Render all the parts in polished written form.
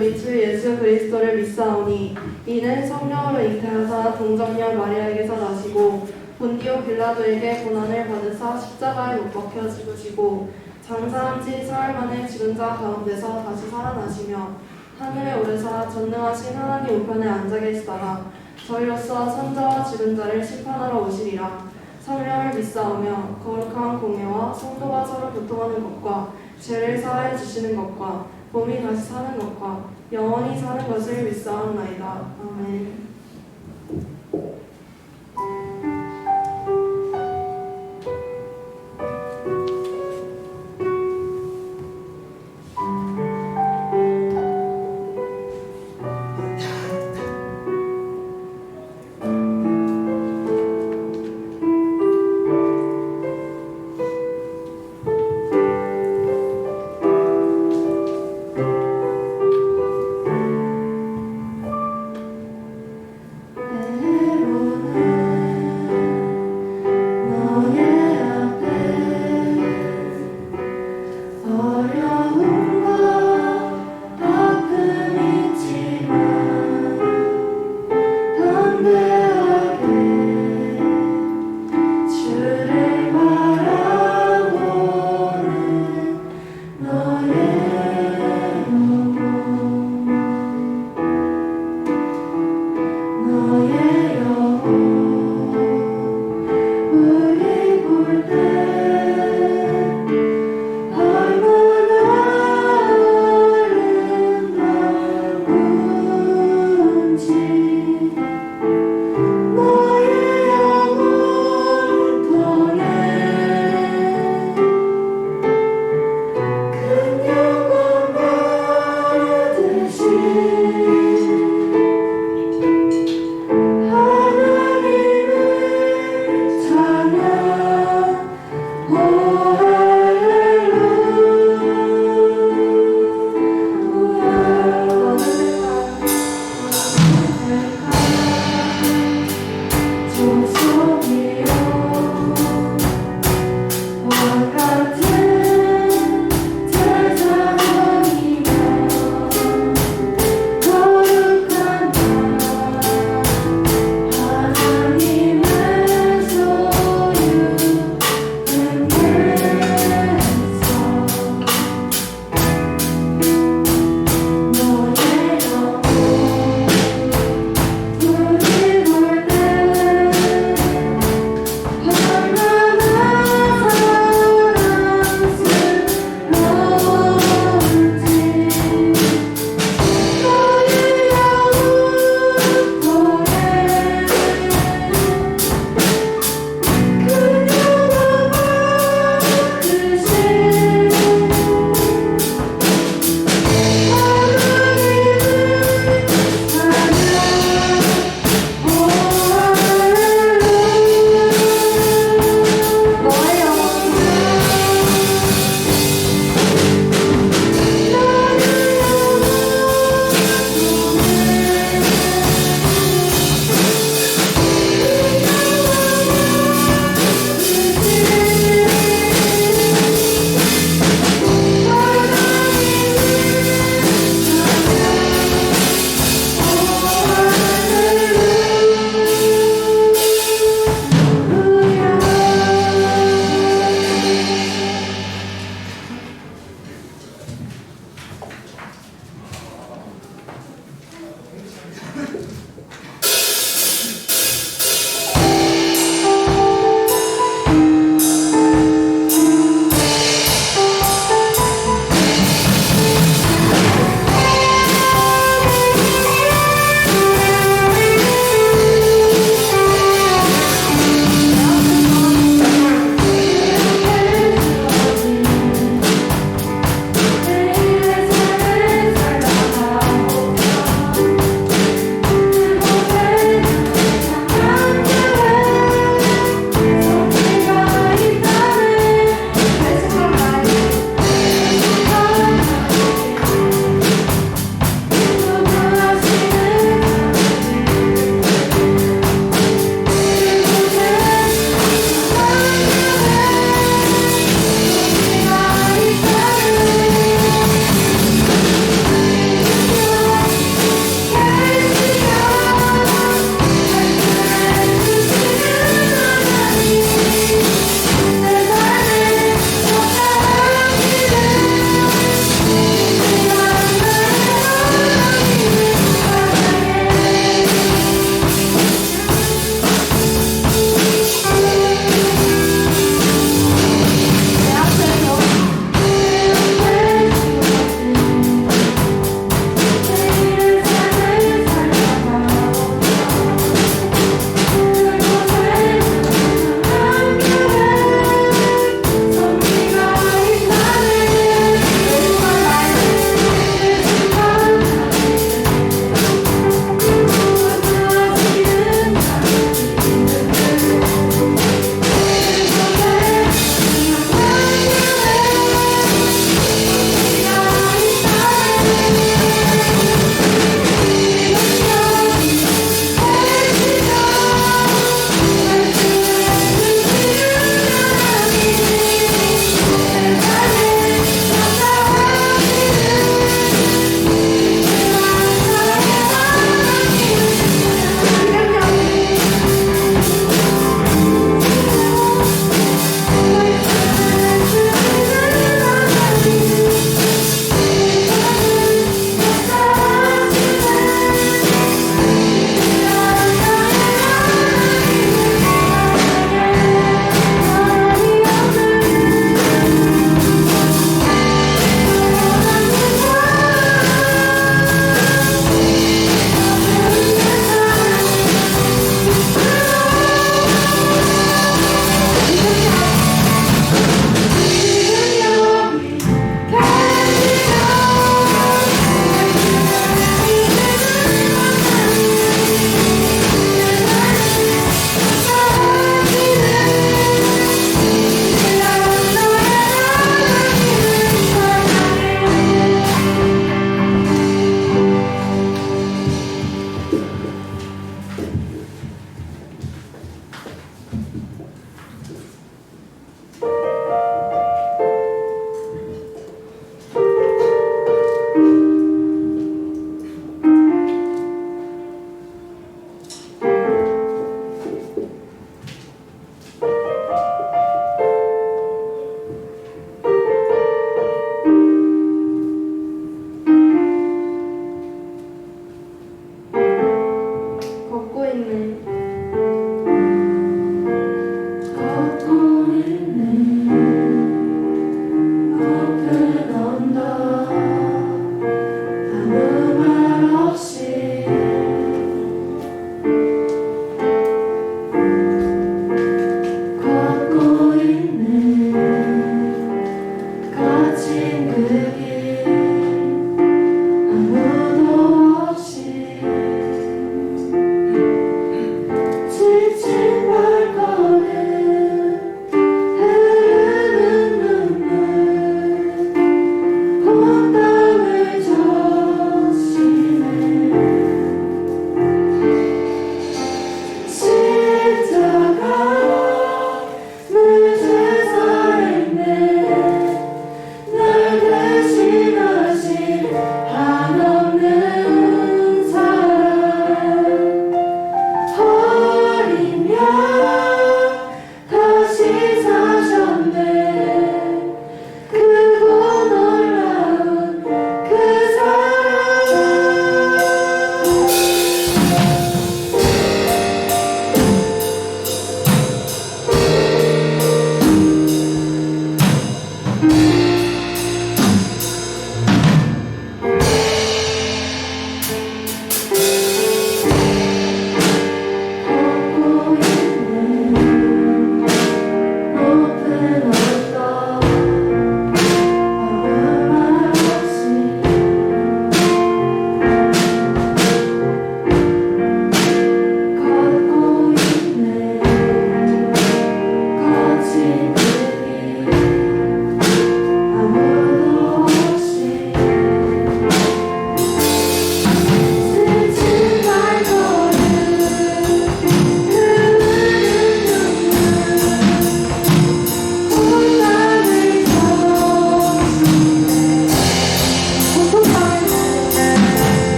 우리 주 예수 그리스도를 믿사오니 이는 성령으로 잉태하사 동정녀 마리아에게서 나시고 본디오 빌라도에게 고난을 받으사 십자가에 못 박혀 죽으시고 장사한 지 사흘 만에 죽은 자 가운데서 다시 살아나시며 하늘에 오르사 전능하신 하나님 우편에 앉아 계시다가 저희로서 선자와 죽은 자를 심판하러 오시리라. 성령을 믿사오며 거룩한 공예와 성도가 서로 교통하는 것과 죄를 사하여 주시는 것과 몸이 다시 사는 것과 영원히 사는 것을 믿사옵나이다. 아멘.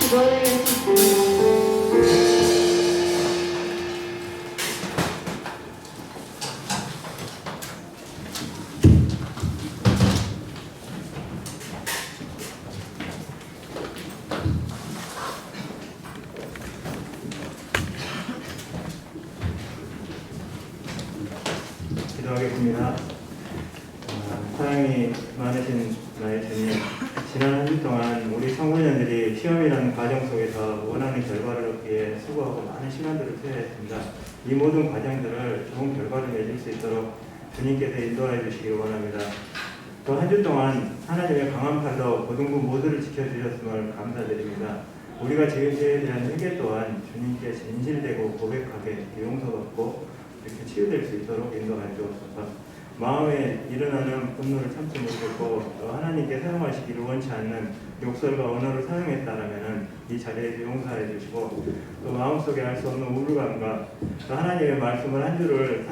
기도드리겠습니다. 기도하겠습니다. 사랑이 많으신 나의 주님, 지난 한 주 동안 우리 청소년들이 시험이라는 과정 속에서 원하는 결과를 얻기 위해 수고하고 많은 시간들을 투여했습니다. 이 모든 과정들을 좋은 결과를 맺을 수 있도록 주님께서 인도하여 주시기를 원합니다. 또 한 주 동안 하나님의 강한 팔로 고등부 모두를 지켜주셨음을 감사드립니다. 우리가 지은 죄에 대한 회개 또한 주님께 진실되고 고백하게 용서받고 이렇게 치유될 수 있도록 인도하여 주옵소서. 마음에 일어나는 분노를 참지 못했고 하나님께 사용하시기를 원치 않는 욕설과 언어를 사용했다라면 이 자리에서 용서해 주시고 또 마음속에 알 수 없는 우울감과 또 하나님의 말씀을 한 주를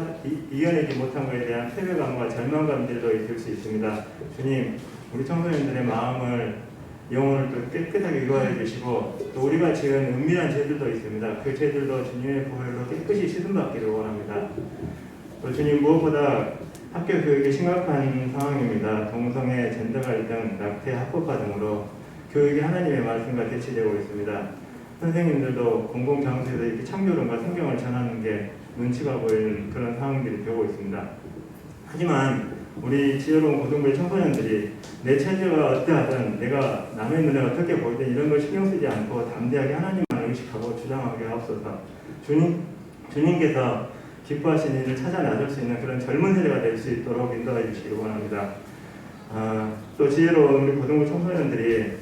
이겨내지 못한 것에 대한 패배감과 절망감들도 있을 수 있습니다. 주님, 우리 청소년들의 마음을 영혼을 또 깨끗하게 유화해 주시고 또 우리가 지은 은밀한 죄들도 있습니다. 그 죄들도 주님의 보혈로 깨끗이 씻음받기를 원합니다. 또 주님, 무엇보다 학교 교육이 심각한 상황입니다. 동성애, 젠더 갈등, 낙태, 학폭파 등으로 교육이 하나님의 말씀과 대치되고 있습니다. 선생님들도 공공장소에서 이렇게 창조론과 성경을 전하는 게 눈치가 보이는 그런 상황들이 되고 있습니다. 하지만 우리 지혜로운 고등부의 청소년들이 내 처지가 어떠하든 내가 남의 눈에 어떻게 보이든 이런 걸 신경 쓰지 않고 담대하게 하나님만 의식하고 주장하게 하옵소서. 주님께서 기뻐하시는 일을 찾아 나설 수 있는 그런 젊은 세대가 될 수 있도록 인도해 주시기 원합니다. 또 지혜로운 우리 고등부 청소년들이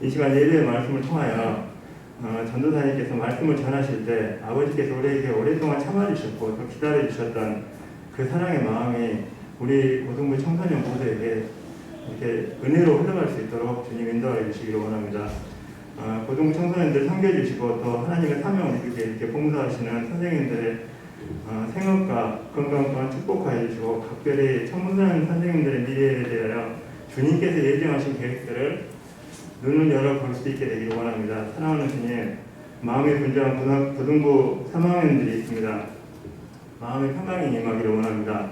이 시간 예배의 말씀을 통하여 전도사님께서 말씀을 전하실 때 아버지께서 우리에게 오랫동안 참아주셨고 또 기다려주셨던 그 사랑의 마음이 우리 고등부 청소년 모두에게 이렇게 은혜로 흘러갈 수 있도록 주님 인도해 주시기를 원합니다. 고등부 청소년들 섬겨주시고 또 하나님의 사명을 이렇게 봉사하시는 선생님들의 생업과 건강 또한 축복하여 주시고 각별히 청소년 선생님들의 미래에 대하여 주님께서 예정하신 계획들을 눈을 열어 볼 수 있게 되기를 원합니다. 사랑하는 주님, 마음이 분주한 고등부 3학년들이 있습니다. 마음의 평강이 임하기를 원합니다.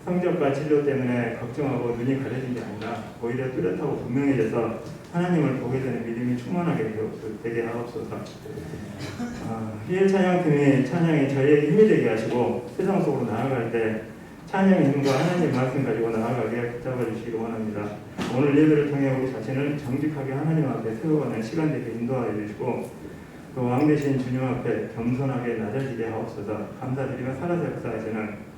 성적과 진로 때문에 걱정하고 눈이 가려진 게 아니라 오히려 뚜렷하고 분명해져서 하나님을 보게 되는 믿음이 충만하게 되게 하옵소서. 희일 찬양팀이 찬양이 저희에게 힘이 되게 하시고 세상 속으로 나아갈 때 찬양의 힘과 하나님의 말씀 가지고 나아가게 붙잡아 주시기 원합니다. 오늘 예배를 통해 우리 자신을 정직하게 하나님 앞에 세워가는 시간 되게 인도하여 주시고 또 왕 되신 주님 앞에 겸손하게 낮아지게 하옵소서. 감사드리며 살아서 역사하시는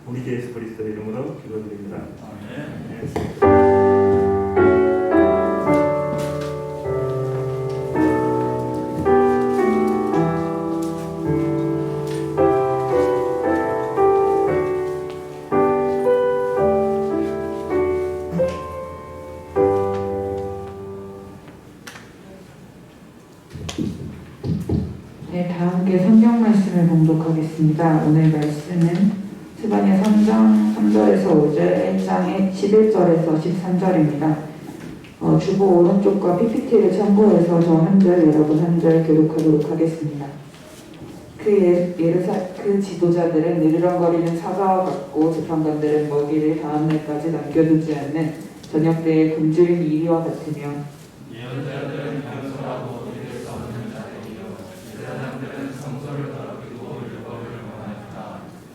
우리 주 예수 그리스도 이름으로 기도드립니다. 아멘. 네, 다 함께 성경 말씀을 봉독하겠습니다. 오늘 말씀은 스바냐 3장 3절에서 5절, 1장의 11절에서 13절입니다. 주보 오른쪽과 PPT를 참고해서 저 한 절, 여러분 한 절 교독하도록 하겠습니다. 그 지도자들은 느르렁거리는 사자와 같고 재판관들은 먹이를 다음날까지 남겨두지 않는 저녁 때의 굶주린 이리와 같으며 예언자들은 겸손하고 믿을 수 없는 자들이요 제사장들은 성소를 더럽히고 율법을 범하였다.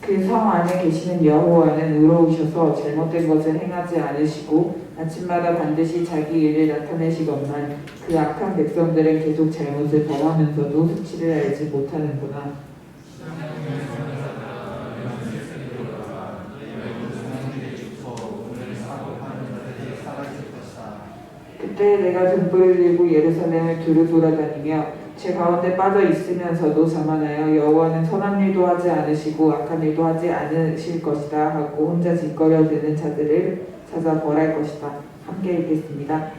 그 성 안에 계시는 여호와는 의로우셔서 잘못된 것을 행하지 않으시고 아침마다 반드시 자기 일을 나타내시건만 그 악한 백성들은 계속 잘못을 범하면서도 수치를 알지 못하는구나. 그때 내가 등불을 들고 예루살렘을 두루 돌아다니며 제 가운데 빠져 있으면서도 자만하여 여호와는 선한 일도 하지 않으시고 악한 일도 하지 않으실 것이다 하고 혼자 짓거려대는 자들을 찾아 벌할 것이다. 함께 읽겠습니다.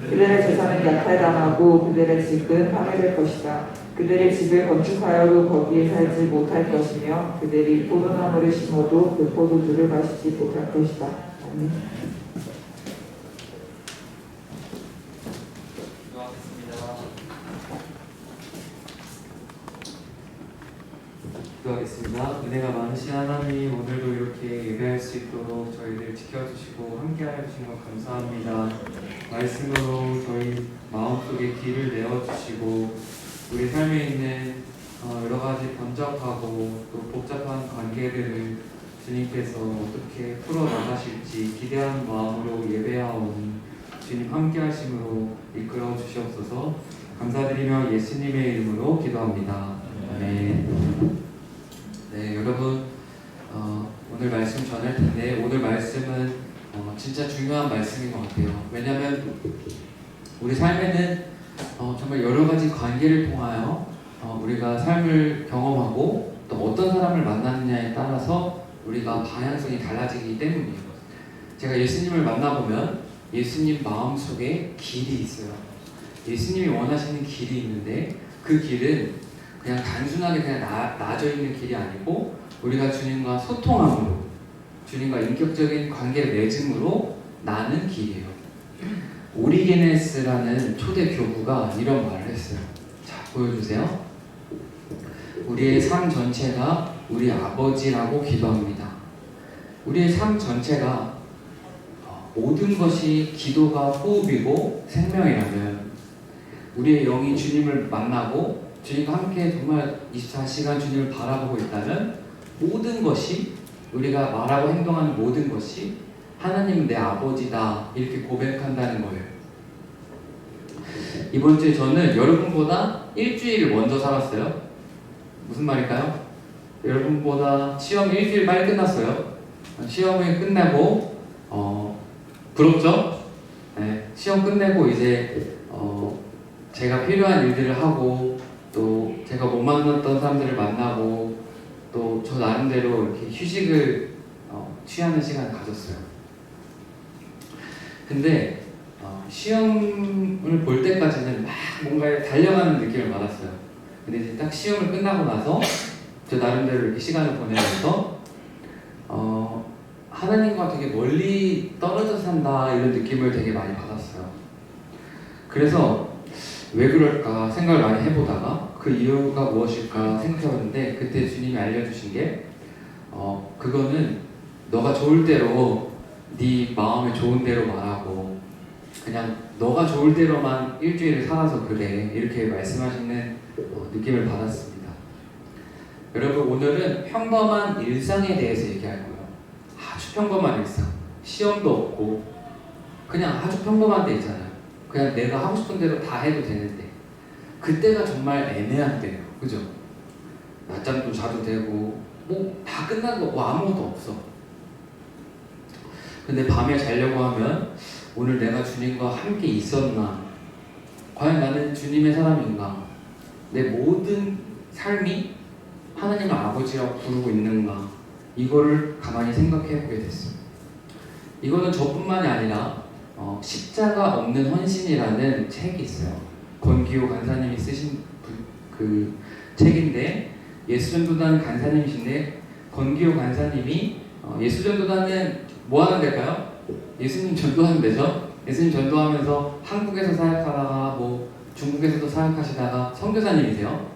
그들의 재산은 약탈당하고 그들의 집은 파괴될 것이다. 그들의 집을 건축하여도 거기에 살지 못할 것이며 그들이 포도나무를 심어도 그 포도주를 마시지 못할 것이다. 아멘. 기도하겠습니다. 기도하겠습니다. 은혜가 많으신 하나님, 오늘도 이렇게 예배할 수 있도록 저희를 지켜주시고 함께하여 주신 것 감사합니다. 말씀으로 저희 마음속에 길을 내어주시고 우리 삶에 있는 여러 가지 번잡하고 또 복잡한 관계들을 주님께서 어떻게 풀어나가실지 기대하는 마음으로 예배하오니 주님 함께하심으로 이끌어 주시옵소서. 감사드리며 예수님의 이름으로 기도합니다. 아멘. 네, 여러분 오늘 말씀 전할 텐데 오늘 말씀은 진짜 중요한 말씀인 것 같아요. 왜냐하면 우리 삶에는 정말 여러 가지 관계를 통하여 우리가 삶을 경험하고 또 어떤 사람을 만나느냐에 따라서 우리가 방향성이 달라지기 때문이에요. 제가 예수님을 만나보면 예수님 마음속에 길이 있어요. 예수님이 원하시는 길이 있는데 그 길은 그냥 단순하게 그냥 나져 있는 길이 아니고 우리가 주님과 소통함으로 주님과 인격적인 관계를 맺음으로 나는 길이에요. 오리게네스라는 초대 교부가 이런 말을 했어요. 자, 보여주세요. 우리의 삶 전체가 우리 아버지라고 기도합니다. 우리의 삶 전체가 모든 것이 기도가 호흡이고 생명이라면 우리의 영이 주님을 만나고 주님과 함께 정말 24시간 주님을 바라보고 있다면 모든 것이 우리가 말하고 행동하는 모든 것이 하나님은 내 아버지다 이렇게 고백한다는 거예요. 이번 주에 저는 여러분보다 일주일을 먼저 살았어요. 무슨 말일까요? 여러분보다 시험 일주일 빨리 끝났어요. 시험을 끝내고 부럽죠? 네, 시험 끝내고 이제 제가 필요한 일들을 하고 또 제가 못 만났던 사람들을 만나고 또 저 나름대로 이렇게 휴식을 취하는 시간을 가졌어요. 근데 시험을 볼 때까지는 막 뭔가에 달려가는 느낌을 받았어요. 근데 이제 딱 시험을 끝나고 나서 저 나름대로 이렇게 시간을 보내면서 하나님과 되게 멀리 떨어져 산다 이런 느낌을 되게 많이 받았어요. 그래서 왜 그럴까 생각을 많이 해보다가 그 이유가 무엇일까 생각해봤는데 그때 주님이 알려주신 게 그거는 너가 좋을 대로 네 마음에 좋은 대로 말하고 그냥 너가 좋을 대로만 일주일을 살아서 그래 이렇게 말씀하시는 느낌을 받았습니다. 여러분 오늘은 평범한 일상에 대해서 얘기할 거예요. 아주 평범한 일상, 시험도 없고 그냥 아주 평범한 데 있잖아요. 그냥 내가 하고 싶은 대로 다 해도 되는데 그때가 정말 애매한 때예요. 그죠? 낮잠도 자도 되고 뭐 다 끝난 거 아무것도 없어. 근데 밤에 자려고 하면 오늘 내가 주님과 함께 있었나? 과연 나는 주님의 사람인가? 내 모든 삶이 하나님을 아버지라고 부르고 있는가? 이거를 가만히 생각해 보게 됐어요. 이거는 저뿐만이 아니라 십자가 없는 헌신이라는 책이 있어요. 권기호 간사님이 쓰신 그 책인데 예수전도단 간사님이신데 권기호 간사님이 예수전도단은 뭐 하는 데일까요? 예수님 전도하는 데죠. 예수님 전도하면서 한국에서 사역하다가 뭐 중국에서도 사역하시다가 선교사님이세요.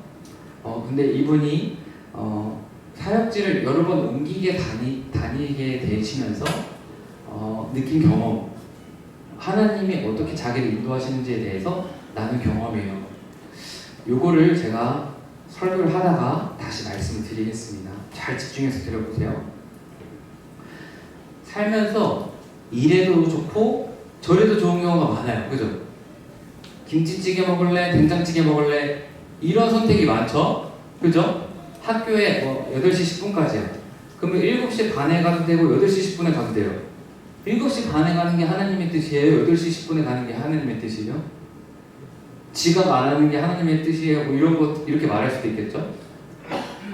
근데 이분이 사역지를 여러 번 옮기게 다니게 되시면서 느낀 경험, 하나님이 어떻게 자기를 인도하시는지에 대해서 나눈 경험이에요. 요거를 제가 설교를 하다가 다시 말씀을 드리겠습니다. 잘 집중해서 들어보세요. 살면서 이래도 좋고 저래도 좋은 경우가 많아요. 그죠? 김치찌개 먹을래? 된장찌개 먹을래? 이런 선택이 많죠? 그죠? 학교에 8시 10분까지요. 그러면 7시 반에 가도 되고 8시 10분에 가도 돼요. 7시 반에 가는 게 하나님의 뜻이에요? 8시 10분에 가는 게 하나님의 뜻이에요? 지각 안 하는 게 하나님의 뜻이에요? 뭐 이런 것 이렇게 말할 수도 있겠죠?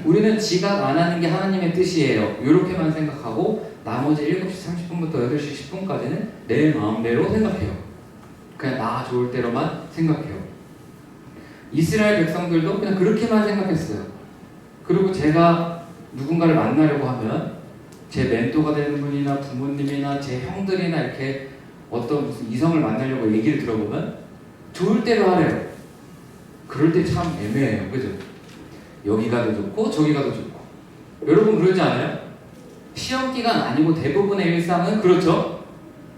우리는 지각 안 하는 게 하나님의 뜻이에요. 이렇게만 생각하고 나머지 7시 30분부터 8시 10분까지는 내 마음대로 생각해요. 그냥 나 좋을 대로만 생각해요. 이스라엘 백성들도 그냥 그렇게만 생각했어요. 그리고 제가 누군가를 만나려고 하면 제 멘토가 되는 분이나 부모님이나 제 형들이나 이렇게 어떤 무슨 이성을 만나려고 얘기를 들어보면 좋을 대로 하래요. 그럴 때 참 애매해요. 그죠? 여기가 더 좋고 저기가 더 좋고. 여러분 그러지 않아요? 시험 기간 아니고 대부분의 일상은 그렇죠?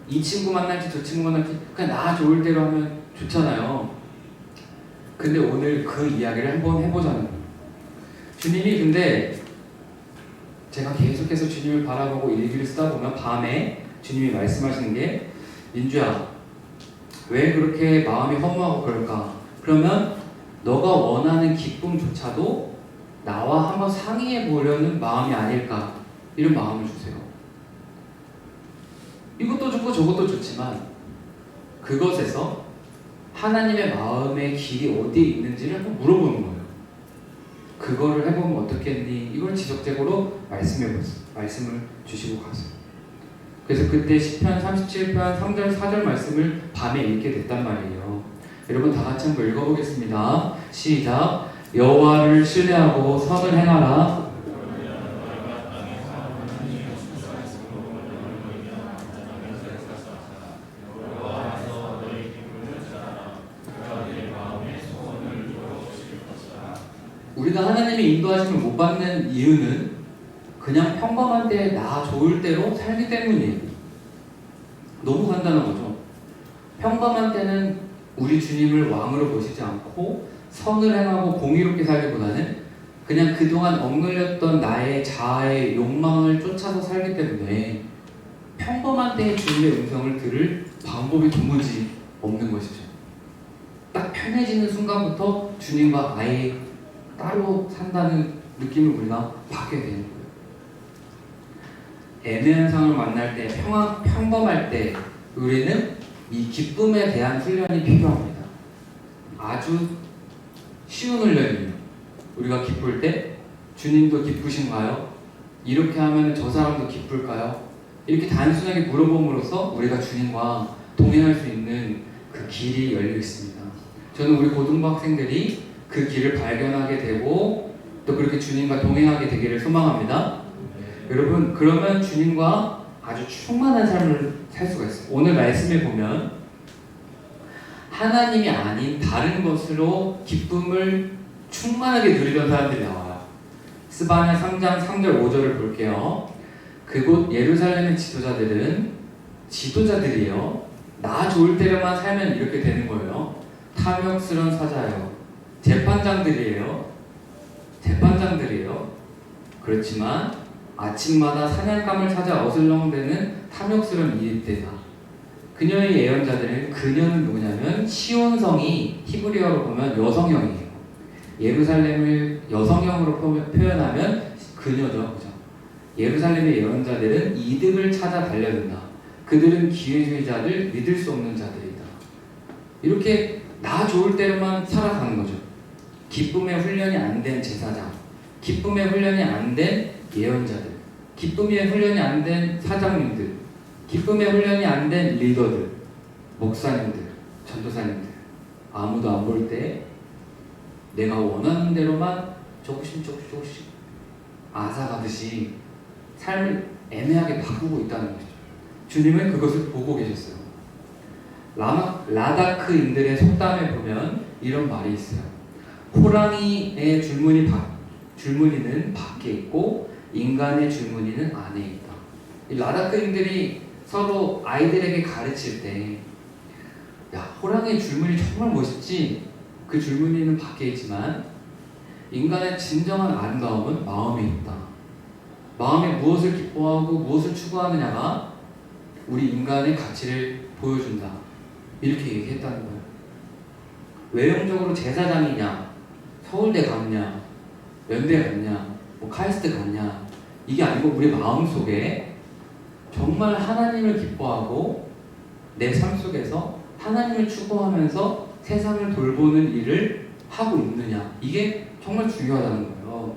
이 친구 만날지 저 친구 만날지 그냥 나 좋을 대로 하면 좋잖아요. 근데 오늘 그 이야기를 한번 해보자는 거예요. 주님이 근데 제가 계속해서 주님을 바라보고 일기를 쓰다 보면 밤에 주님이 말씀하시는 게 민주야 왜 그렇게 마음이 허무하고 그럴까? 그러면 너가 원하는 기쁨조차도 나와 한번 상의해 보려는 마음이 아닐까? 이런 마음을 주세요. 이것도 좋고 저것도 좋지만 그것에서 하나님의 마음의 길이 어디에 있는지를 한번 물어보는 거예요. 그거를 해보면 어떻겠니? 이걸 지적적으로 말씀을 주시고 가세요. 그래서 그때 시편 37편 3절 4절 말씀을 밤에 읽게 됐단 말이에요. 여러분 다 같이 한번 읽어보겠습니다. 시작. 여호와를 신뢰하고 선을 행하라. 우리가 하나님의 인도하심을 못 받는 이유는 그냥 평범한 때 나 좋을 대로 살기 때문이에요. 너무 간단한 거죠. 평범한 때는 우리 주님을 왕으로 모시지 않고 선을 행하고 공의롭게 살기보다는 그냥 그동안 억눌렸던 나의 자아의 욕망을 쫓아서 살기 때문에 평범한 때의 주님의 음성을 들을 방법이 도무지 없는 것이죠. 딱 편해지는 순간부터 주님과 아예 따로 산다는 느낌을 우리가 받게 되는 거예요. 애매한 상을 만날 때, 평범할 때 우리는 이 기쁨에 대한 훈련이 필요합니다. 아주 쉬운 훈련이에요. 우리가 기쁠 때 주님도 기쁘신가요? 이렇게 하면 저 사람도 기쁠까요? 이렇게 단순하게 물어봄으로써 우리가 주님과 동행할 수 있는 그 길이 열려 있습니다. 저는 우리 고등부 학생들이 그 길을 발견하게 되고 또 그렇게 주님과 동행하게 되기를 소망합니다. 여러분 그러면 주님과 아주 충만한 삶을 살 수가 있어요. 오늘 말씀에 보면 하나님이 아닌 다른 것으로 기쁨을 충만하게 누리던 사람들이 나와요. 스바냐 3장 3절 5절을 볼게요. 그곳 예루살렘의 지도자들이에요. 나 좋을 때로만 살면 이렇게 되는 거예요. 탐욕스러운 사자예요. 재판장들이에요. 그렇지만 아침마다 사냥감을 찾아 어슬렁대는 탐욕스러운 이집트다. 그녀의 예언자들은 그녀는 누구냐면 시온성이 히브리어로 보면 여성형이에요. 예루살렘을 여성형으로 표현하면 그녀죠. 그죠? 예루살렘의 예언자들은 이득을 찾아 달려든다. 그들은 기회주의자들, 믿을 수 없는 자들이다. 이렇게 나 좋을 때로만 살아가는 거죠. 기쁨의 훈련이 안 된 제사장, 기쁨의 훈련이 안 된 예언자들, 기쁨의 훈련이 안 된 사장님들, 기쁨의 훈련이 안 된 리더들, 목사님들, 전도사님들, 아무도 안 볼 때 내가 원하는 대로만 조금씩 앗아가듯이 삶을 애매하게 바꾸고 있다는 거죠. 주님은 그것을 보고 계셨어요. 라다크인들의 속담에 보면 이런 말이 있어요. 호랑이의 줄무늬는 밖에 있고 인간의 줄무늬는 안에 있다. 이 라다크인들이 서로 아이들에게 가르칠 때, 야, 호랑이의 줄무늬 정말 멋있지? 그 줄무늬는 밖에 있지만 인간의 진정한 아름다움은 마음에 있다. 마음에 무엇을 기뻐하고 무엇을 추구하느냐가 우리 인간의 가치를 보여준다. 이렇게 얘기했다는 거예요. 외형적으로 제사장이냐, 서울대 갔냐, 연대 갔냐, 뭐 카이스트 갔냐, 이게 아니고 우리 마음속에 정말 하나님을 기뻐하고 내 삶 속에서 하나님을 추구하면서 세상을 돌보는 일을 하고 있느냐, 이게 정말 중요하다는 거예요.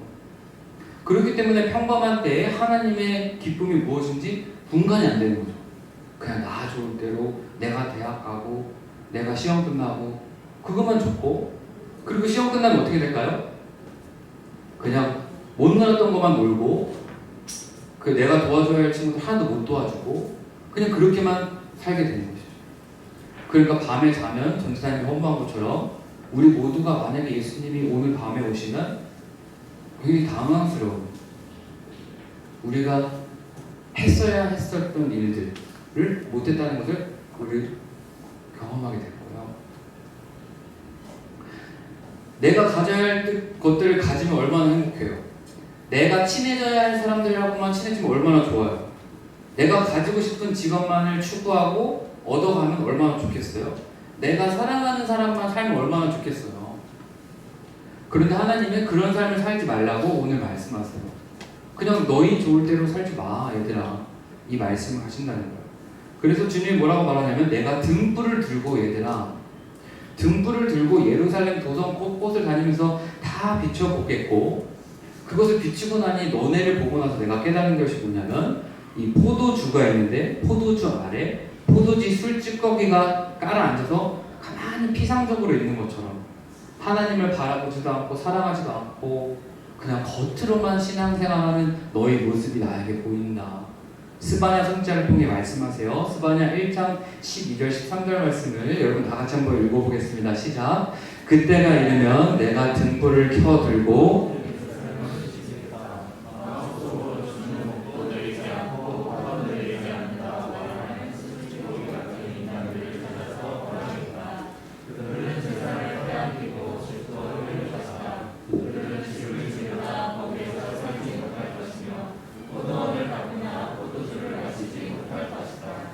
그렇기 때문에 평범한 때에 하나님의 기쁨이 무엇인지 분간이 안 되는 거죠. 그냥 나 좋을 대로 내가 대학 가고 내가 시험 끝나고 그것만 좋고, 그리고 시험 끝나면 어떻게 될까요? 그냥 못 놀았던 것만 놀고 그 내가 도와줘야 할 친구들 하나도 못 도와주고 그냥 그렇게만 살게 되는 것이죠. 그러니까 밤에 자면 전도사님이 헌부한 것처럼 우리 모두가 만약에 예수님이 오늘 밤에 오시면 굉장히 당황스러워. 우리가 했어야 했었던 일들을 못했다는 것을 우리 경험하게 될 거예요. 내가 가져야 할 것들을 가지면 얼마나 행복해요. 내가 친해져야 할 사람들하고만 친해지면 얼마나 좋아요. 내가 가지고 싶은 직업만을 추구하고 얻어가면 얼마나 좋겠어요. 내가 사랑하는 사람만 살면 얼마나 좋겠어요. 그런데 하나님은 그런 삶을 살지 말라고 오늘 말씀하세요. 그냥 너희 좋을 대로 살지 마 얘들아, 이 말씀을 하신다는 거예요. 그래서 주님이 뭐라고 말하냐면 내가 등불을 들고 얘들아, 등불을 들고 예루살렘 도성 곳곳을 다니면서 다 비춰보겠고, 그것을 비추고 나니 너네를 보고 나서 내가 깨달은 것이 뭐냐면 이 포도주가 있는데 포도주 아래 포도지 술찌꺼기가 깔아앉아서 가만히 피상적으로 있는 것처럼 하나님을 바라보지도 않고 사랑하지도 않고 그냥 겉으로만 신앙생활하는 너희 모습이 나에게 보인다. 스바냐 선지자를 통해 말씀하세요. 스바냐 1장 12절 13절 말씀을 여러분 다 같이 한번 읽어보겠습니다. 시작. 그때가 이르면 내가 등불을 켜들고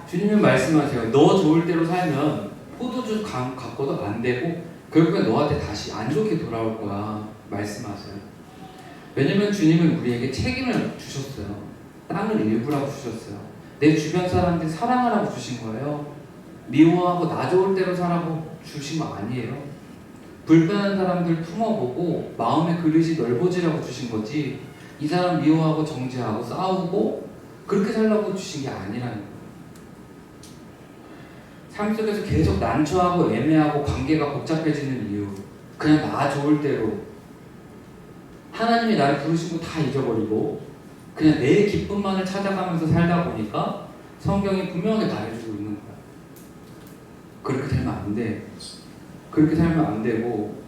주님은 말씀하세요. 너 좋을 대로 살면 포도주 갖고도 안 되고 결국엔 너한테 다시 안 좋게 돌아올 거야. 말씀하세요. 왜냐면 주님은 우리에게 책임을 주셨어요. 땅을 일부라고 주셨어요. 내 주변 사람들 사랑하라고 주신 거예요. 미워하고 나 좋을 대로 살라고 주신 거 아니에요. 불편한 사람들 품어보고 마음의 그릇이 넓어지라고 주신 거지, 이 사람 미워하고 정죄하고 싸우고 그렇게 살라고 주신 게 아니라는 거예요. 삶 속에서 계속 난처하고 애매하고 관계가 복잡해지는 이유, 그냥 나 좋을 대로 하나님이 나를 부르신 거 다 잊어버리고 그냥 내 기쁨만을 찾아가면서 살다 보니까 성경이 분명하게 말해주고 있는 거야. 그렇게 살면 안 돼. 그렇게 살면 안 되고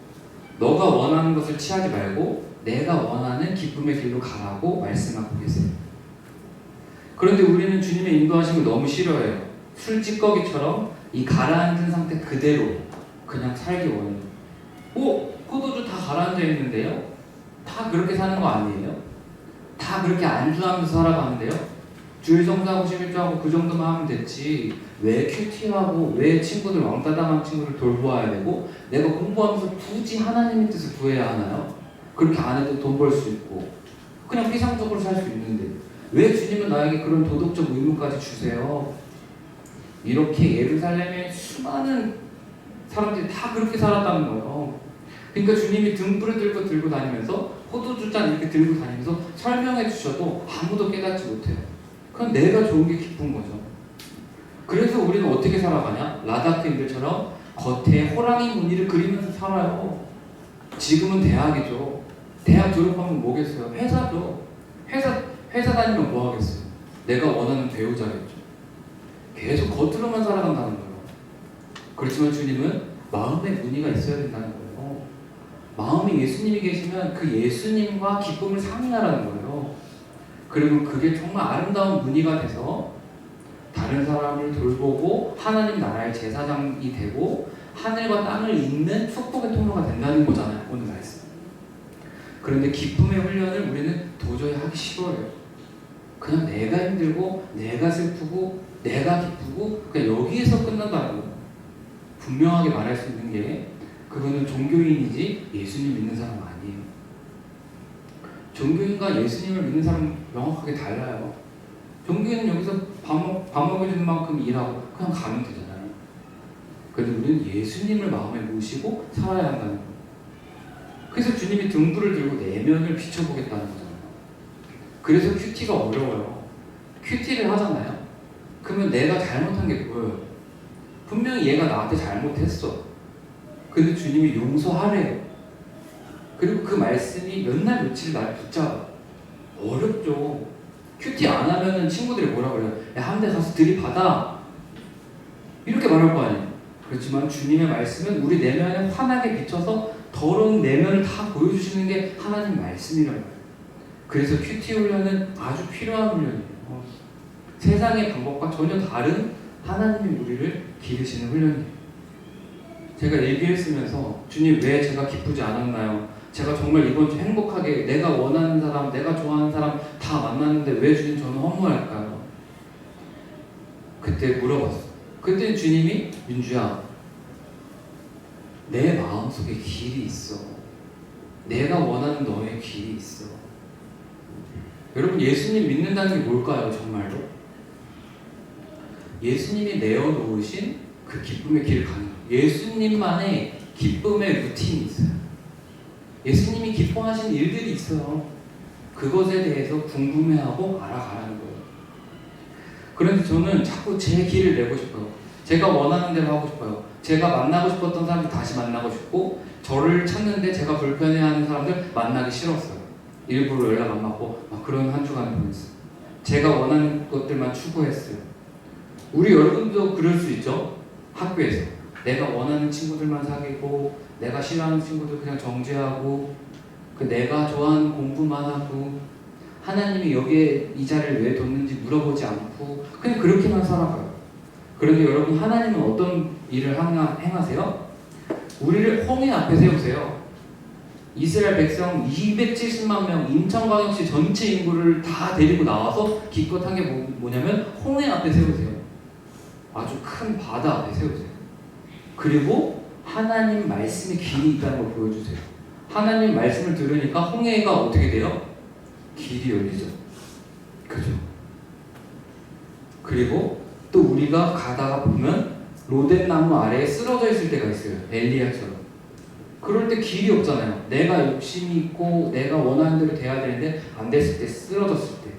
너가 원하는 것을 취하지 말고 내가 원하는 기쁨의 길로 가라고 말씀하고 계세요. 그런데 우리는 주님의 인도하심을 너무 싫어해요. 술찌꺼기처럼 이 가라앉은 상태 그대로 그냥 살기 원해요. 포도주 다 가라앉아 있는데요? 다 그렇게 사는 거 아니에요? 다 그렇게 안주하면서 살아가는데요? 주일 성사하고 11조하고 그 정도만 하면 됐지, 왜 큐티하고 왜 친구들 왕따당한 친구를 돌보아야 되고 내가 공부하면서 굳이 하나님의 뜻을 구해야 하나요? 그렇게 안 해도 돈 벌 수 있고 그냥 피상적으로 살 수 있는데 왜 주님은 나에게 그런 도덕적 의무까지 주세요? 이렇게 예루살렘의 수많은 사람들이 다 그렇게 살았다는 거예요. 그러니까 주님이 등불을 들고 다니면서 포도주잔 이렇게 들고 다니면서 설명해 주셔도 아무도 깨닫지 못해요. 그럼 내가 좋은 게 기쁜 거죠. 그래서 우리는 어떻게 살아가냐? 라다크인들처럼 겉에 호랑이 무늬를 그리면서 살아요. 지금은 대학이죠. 대학 졸업하면 뭐겠어요? 회사죠. 회사 다니면 뭐 하겠어요? 내가 원하는 배우자겠죠. 계속 겉으로만 살아간다는 거예요. 그렇지만 주님은 마음의 무늬가 있어야 된다는 거예요. 마음에 예수님이 계시면 그 예수님과 기쁨을 상의하라는 거예요. 그리고 그게 정말 아름다운 무늬가 돼서 다른 사람을 돌보고 하나님 나라의 제사장이 되고 하늘과 땅을 잇는 축복의 통로가 된다는 거잖아요. 오늘 말씀. 그런데 기쁨의 훈련을 우리는 도저히 하기 싫어요. 그냥 내가 힘들고 내가 슬프고 내가 기쁘고 그냥 여기에서 끝난다고 분명하게 말할 수 있는 게, 그거는 종교인이지 예수님 믿는 사람 아니에요. 종교인과 예수님을 믿는 사람은 명확하게 달라요. 종교인은 여기서 밥 먹여주는 만큼 일하고 그냥 가면 되잖아요. 그런데 우리는 예수님을 마음에 모시고 살아야 한다는 거예요. 그래서 주님이 등불을 들고 내면을 비춰보겠다는 거잖아요. 그래서 큐티가 어려워요. 큐티를 하잖아요. 그러면 내가 잘못한 게 보여요. 분명히 얘가 나한테 잘못했어. 근데 주님이 용서하래요. 그리고 그 말씀이 몇 날 며칠 날 붙잡아. 어렵죠. 큐티 안 하면은 친구들이 뭐라 그래요? 야, 한 대 가서 들이받아. 이렇게 말할 거 아니에요. 그렇지만 주님의 말씀은 우리 내면에 환하게 비춰서 더러운 내면을 다 보여주시는 게 하나님 말씀이라는 거예요. 그래서 큐티 훈련은 아주 필요한 훈련이에요. 세상의 방법과 전혀 다른 하나님이 우리를 기르시는 훈련이에요. 제가 얘기를 쓰면서 주님 왜 제가 기쁘지 않았나요? 제가 정말 이번 주 행복하게 내가 원하는 사람, 내가 좋아하는 사람 다 만났는데 왜 주님 저는 허무할까요? 그때 물어봤어. 그때 주님이 민주야, 내 마음속에 길이 있어. 내가 원하는 너의 길이 있어. 여러분 예수님 믿는다는 게 뭘까요? 정말로? 예수님이 내어놓으신 그 기쁨의 길을 가는 거예요. 예수님만의 기쁨의 루틴이 있어요. 예수님이 기뻐하신 일들이 있어요. 그것에 대해서 궁금해하고 알아가라는 거예요. 그런데 저는 자꾸 제 길을 내고 싶어요. 제가 원하는 대로 하고 싶어요. 제가 만나고 싶었던 사람들 다시 만나고 싶고, 저를 찾는데 제가 불편해하는 사람들 만나기 싫었어요. 일부러 연락 안 받고 막 그런 한 주간을 보냈어요. 제가 원하는 것들만 추구했어요. 우리 여러분도 그럴 수 있죠. 학교에서 내가 원하는 친구들만 사귀고, 내가 싫어하는 친구들 그냥 정죄하고, 내가 좋아하는 공부만 하고, 하나님이 여기에 이 자리를 왜 뒀는지 물어보지 않고 그냥 그렇게만 살아가요. 그런데 여러분 하나님은 어떤 일을 행하세요? 우리를 홍해 앞에 세우세요. 이스라엘 백성 270만 명 인천광역시 전체 인구를 다 데리고 나와서 기껏한 게 뭐냐면 홍해 앞에 세우세요. 아주 큰 바다 앞에 세우세요. 그리고 하나님 말씀의 길이 있다는 걸 보여주세요. 하나님 말씀을 들으니까 홍해가 어떻게 돼요? 길이 열리죠. 그죠? 그리고 또 우리가 가다가 보면 로뎀나무 아래에 쓰러져 있을 때가 있어요. 엘리야처럼. 그럴 때 길이 없잖아요. 내가 욕심이 있고 내가 원하는 대로 돼야 되는데 안 됐을 때, 쓰러졌을 때.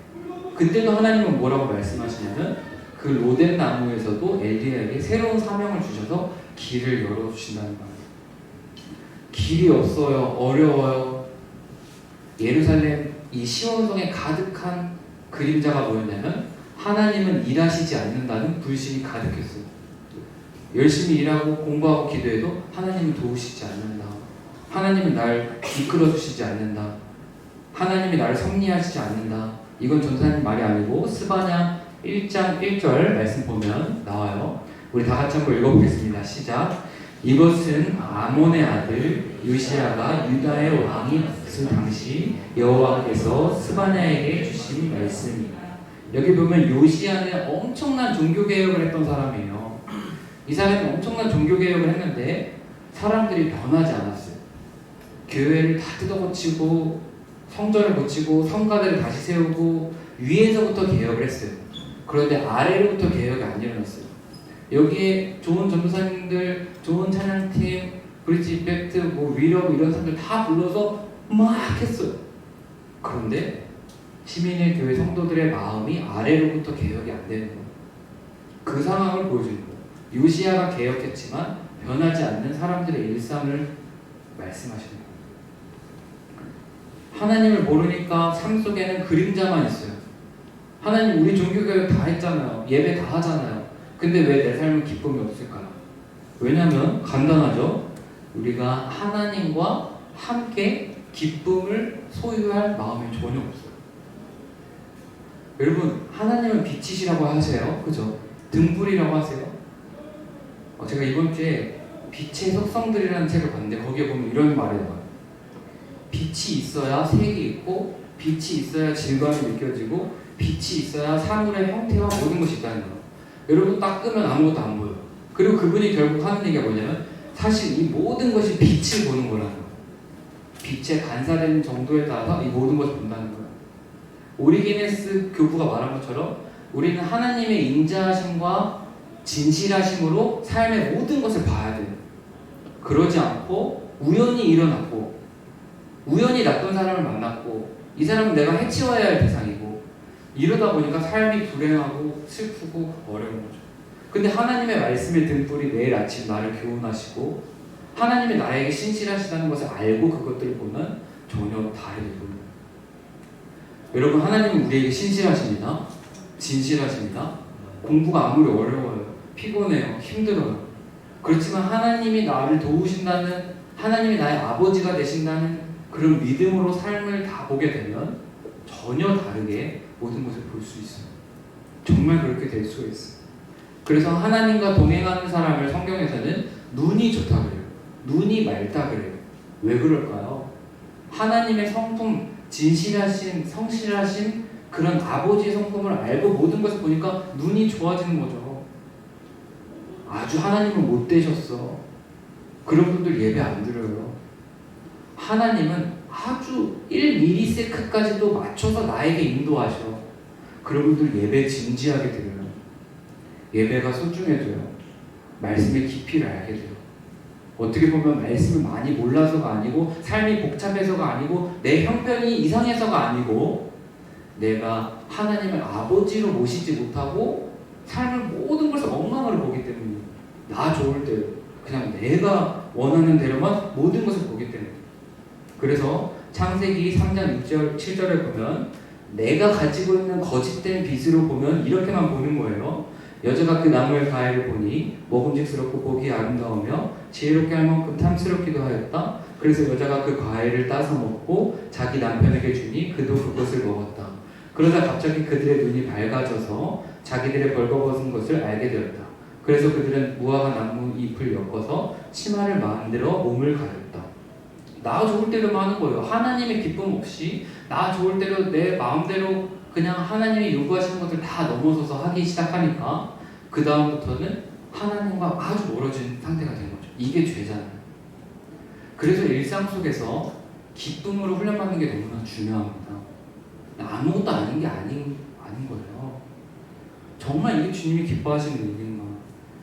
그때도 하나님은 뭐라고 말씀하시냐면 그 로뎀나무에서도 엘리야에게 새로운 사명을 주셔서 길을 열어주신다는 거예요. 길이 없어요. 어려워요. 예루살렘 이 시온성에 가득한 그림자가 뭐였냐면 하나님은 일하시지 않는다는 불신이 가득했어요. 열심히 일하고 공부하고 기도해도 하나님은 도우시지 않는다. 하나님은 날 이끌어주시지 않는다. 하나님이 나를 섭리하시지 않는다. 이건 전사님 말이 아니고 스바냐 1장 1절 말씀 보면 나와요. 우리 다 같이 한번 읽어보겠습니다. 시작. 이것은 아몬의 아들 요시야가 유다의 왕이 그 당시 여호와께서 스바냐에게 주신 말씀입니다. 여기 보면 요시야는 엄청난 종교개혁을 했던 사람이에요. 이 사람이 엄청난 종교개혁을 했는데 사람들이 변하지 않았어요. 교회를 다 뜯어고치고 성전을 고치고 성가대를 다시 세우고 위에서부터 개혁을 했어요. 그런데 아래로부터 개혁이 안 일어났어요. 여기에 좋은 전도사님들, 좋은 찬양팀, 브릿지 이펙트, 위력 이런 사람들 다 불러서 막 했어요. 그런데 시민의 교회 성도들의 마음이 아래로부터 개혁이 안 되는 거예요. 그 상황을 보여주는 거예요. 요시야가 개혁했지만 변하지 않는 사람들의 일상을 말씀하시는 거예요. 하나님을 모르니까 삶 속에는 그림자만 있어요. 하나님 우리 종교개혁 다 했잖아요. 예배 다 하잖아요. 근데 왜 내 삶은 기쁨이 없을까요? 왜냐하면 간단하죠. 우리가 하나님과 함께 기쁨을 소유할 마음이 전혀 없어요. 여러분 하나님은 빛이시라고 하세요. 그죠? 등불이라고 하세요. 제가 이번 주에 빛의 속성들이라는 책을 봤는데 거기에 보면 이런 말이 나와요. 빛이 있어야 색이 있고 빛이 있어야 질감이 느껴지고 빛이 있어야 사물의 형태와 모든 것이 있다는 거예요. 여러분 딱 끄면 아무것도 안 보여요. 그리고 그분이 결국 하는 얘기가 뭐냐면 사실 이 모든 것이 빛을 보는 거라는 거예요. 빛에 반사되는 정도에 따라서 이 모든 것을 본다는 거예요. 오리게네스 교부가 말한 것처럼 우리는 하나님의 인자하심과 진실하심으로 삶의 모든 것을 봐야 돼요. 그러지 않고 우연히 일어났고 우연히 나쁜 사람을 만났고 이 사람은 내가 해치워야 할 대상이고 이러다 보니까 삶이 불행하고 슬프고 어려운 거죠. 근데 하나님의 말씀의 등불이 매일 아침 나를 교훈하시고 하나님이 나에게 신실하시다는 것을 알고 그것들을 보면 전혀 다르게 보여요. 여러분 하나님은 우리에게 신실하십니다. 진실하십니다. 공부가 아무리 어려워요. 피곤해요. 힘들어요. 그렇지만 하나님이 나를 도우신다는, 하나님이 나의 아버지가 되신다는 그런 믿음으로 삶을 다 보게 되면 전혀 다르게 모든 것을 볼 수 있어요. 정말 그렇게 될 수가 있어요. 그래서 하나님과 동행하는 사람을 성경에서는 눈이 좋다 그래요. 눈이 맑다 그래요. 왜 그럴까요? 하나님의 성품, 진실하신, 성실하신 그런 아버지의 성품을 알고 모든 것을 보니까 눈이 좋아지는 거죠. 아주 하나님은 못 되셨어. 그런 분들 예배 안 드려요. 하나님은 아주 1ms까지도 맞춰서 나에게 인도하셔. 그런 분들 예배 진지하게 드려요. 예배가 소중해져요. 말씀의 깊이를 알게 돼요. 어떻게 보면 말씀을 많이 몰라서가 아니고, 삶이 복잡해서가 아니고, 내 형편이 이상해서가 아니고, 내가 하나님을 아버지로 모시지 못하고 삶을 모든 것을 엉망으로 보기 때문에, 나 좋을 대로 그냥 내가 원하는 대로만 모든 것을 보기 때문에. 그래서 창세기 3장 6절 7절에 보면 내가 가지고 있는 거짓된 빛으로 보면 이렇게만 보는 거예요. 여자가 그 나무의 과일을 보니 먹음직스럽고 보기 아름다우며 지혜롭게 할 만큼 탐스럽기도 하였다. 그래서 여자가 그 과일을 따서 먹고 자기 남편에게 주니 그도 그것을 먹었다. 그러다 갑자기 그들의 눈이 밝아져서 자기들의 벌거벗은 것을 알게 되었다. 그래서 그들은 무화과 나무 잎을 엮어서 치마를 만들어 몸을 가렸다. 나 좋을 대로만 하는 거예요. 하나님의 기쁨 없이 나 좋을 대로 내 마음대로 그냥 하나님이 요구하시는 것들 다 넘어서서 하기 시작하니까 그 다음부터는 하나님과 아주 멀어진 상태가 되는 거죠. 이게 죄잖아요. 그래서 일상 속에서 기쁨으로 훈련받는 게 너무나 중요합니다. 아무것도 아닌 게 아닌 거예요. 정말 이게 주님이 기뻐하시는 일인가?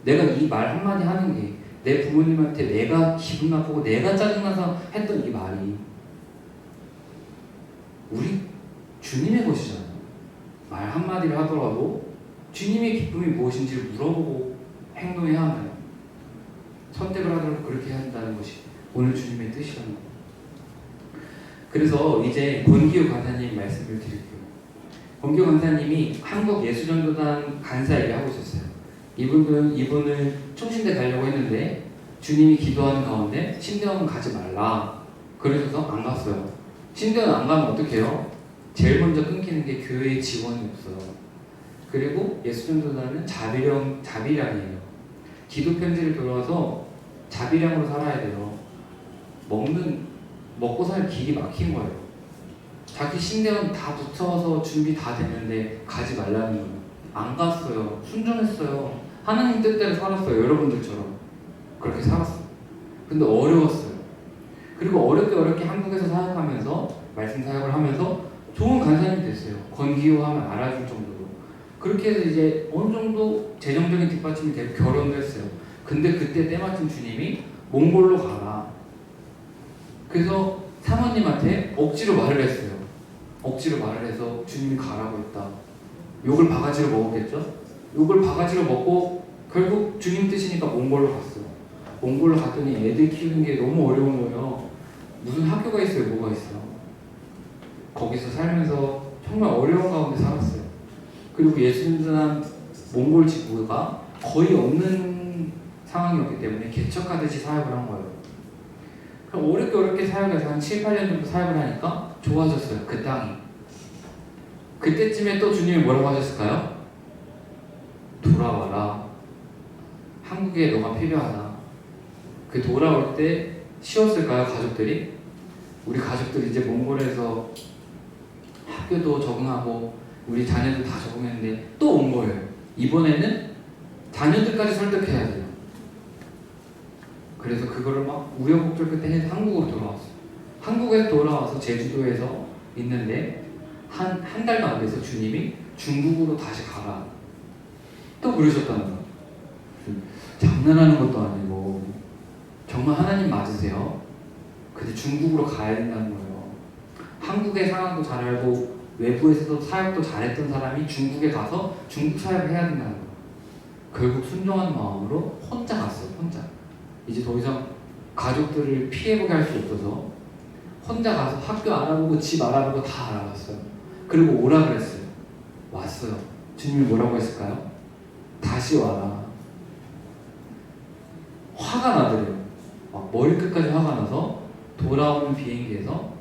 내가 이 말 한마디 하는 게 내 부모님한테 내가 기분 나쁘고 내가 짜증나서 했던 이 말이 우리 주님의 것이잖아요. 말 한마디를 하더라도 주님의 기쁨이 무엇인지를 물어보고 행동해야 하나요? 선택을 하더라도 그렇게 해야 한다는 것이 오늘 주님의 뜻이라는 거예요. 그래서 이제 권기우 간사님 말씀을 드릴게요. 권기우 간사님이 한국예수전도단 간사 일을 하고 있었어요. 이분은 충신대 가려고 했는데 주님이 기도하는 가운데 신대원 가지 말라 그러셔서 안 갔어요. 신대원 안 가면 어떻게 해요? 제일 먼저 끊기는 게 교회의 지원이 없어요. 그리고 예수전도단은 자비량이에요. 기도 편지를 들어와서 자비량으로 살아야 돼요. 먹고 살 길이 막힌 거예요. 자기 신대원 다 붙여서 준비 다 됐는데 가지 말라는 거예요. 안 갔어요. 순종했어요. 하나님 뜻대로 살았어요. 여러분들처럼 그렇게 살았어요. 근데 어려웠어요. 그리고 어렵게 한국에서 사역하면서 말씀 사역을 하면서 좋은 간사님이 됐어요. 권기호 하면 알아줄 정도로. 그렇게 해서 이제 어느 정도 재정적인 뒷받침이 되고 결혼도 했어요. 근데 그때 때마침 주님이 몽골로 가라. 그래서 사모님한테 억지로 말을 했어요. 억지로 말을 해서 주님이 가라고 했다. 욕을 바가지로 먹었겠죠? 욕을 바가지로 먹고 결국 주님 뜻이니까 몽골로 갔어요. 몽골로 갔더니 애들 키우는 게 너무 어려운 거예요. 무슨 학교가 있어요? 뭐가 있어요? 거기서 살면서 정말 어려운 가운데 살았어요. 그리고 예수님들한 몽골 지구가 거의 없는 상황이었기 때문에 개척하듯이 사역을 한 거예요. 그럼 어렵게 사역해서 한 7, 8년 정도 사역을 하니까 좋아졌어요. 그 땅이. 그때쯤에 또 주님이 뭐라고 하셨을까요? 돌아와라. 한국에 너가 필요하다. 그 돌아올 때 쉬웠을까요? 가족들이? 우리 가족들이 이제 몽골에서 학교도 적응하고 우리 자녀들 다 적응했는데 또 온 거예요. 이번에는 자녀들까지 설득해야 돼요. 그래서 그거를 막 우여곡절 끝에 해서 한국으로 돌아왔어요. 한국에서 돌아와서 제주도에서 있는데 한 달도 안 돼서 주님이 중국으로 다시 가라. 또 그러셨다는 거예요. 장난하는 것도 아니고 정말 하나님 맞으세요? 근데 중국으로 가야 된다는 거예요. 한국의 상황도 잘 알고 외부에서도 사역도 잘했던 사람이 중국에 가서 중국 사역을 해야 된다는 거예요. 결국 순종하는 마음으로 혼자 갔어요. 혼자. 이제 더 이상 가족들을 피해보게 할 수 없어서 혼자 가서 학교 알아보고 집 알아보고 다 알아봤어요. 그리고 오라 그랬어요. 왔어요. 주님이 뭐라고 했을까요? 다시 와라. 화가 나더래요. 막 머리끝까지 화가 나서 돌아오는 비행기에서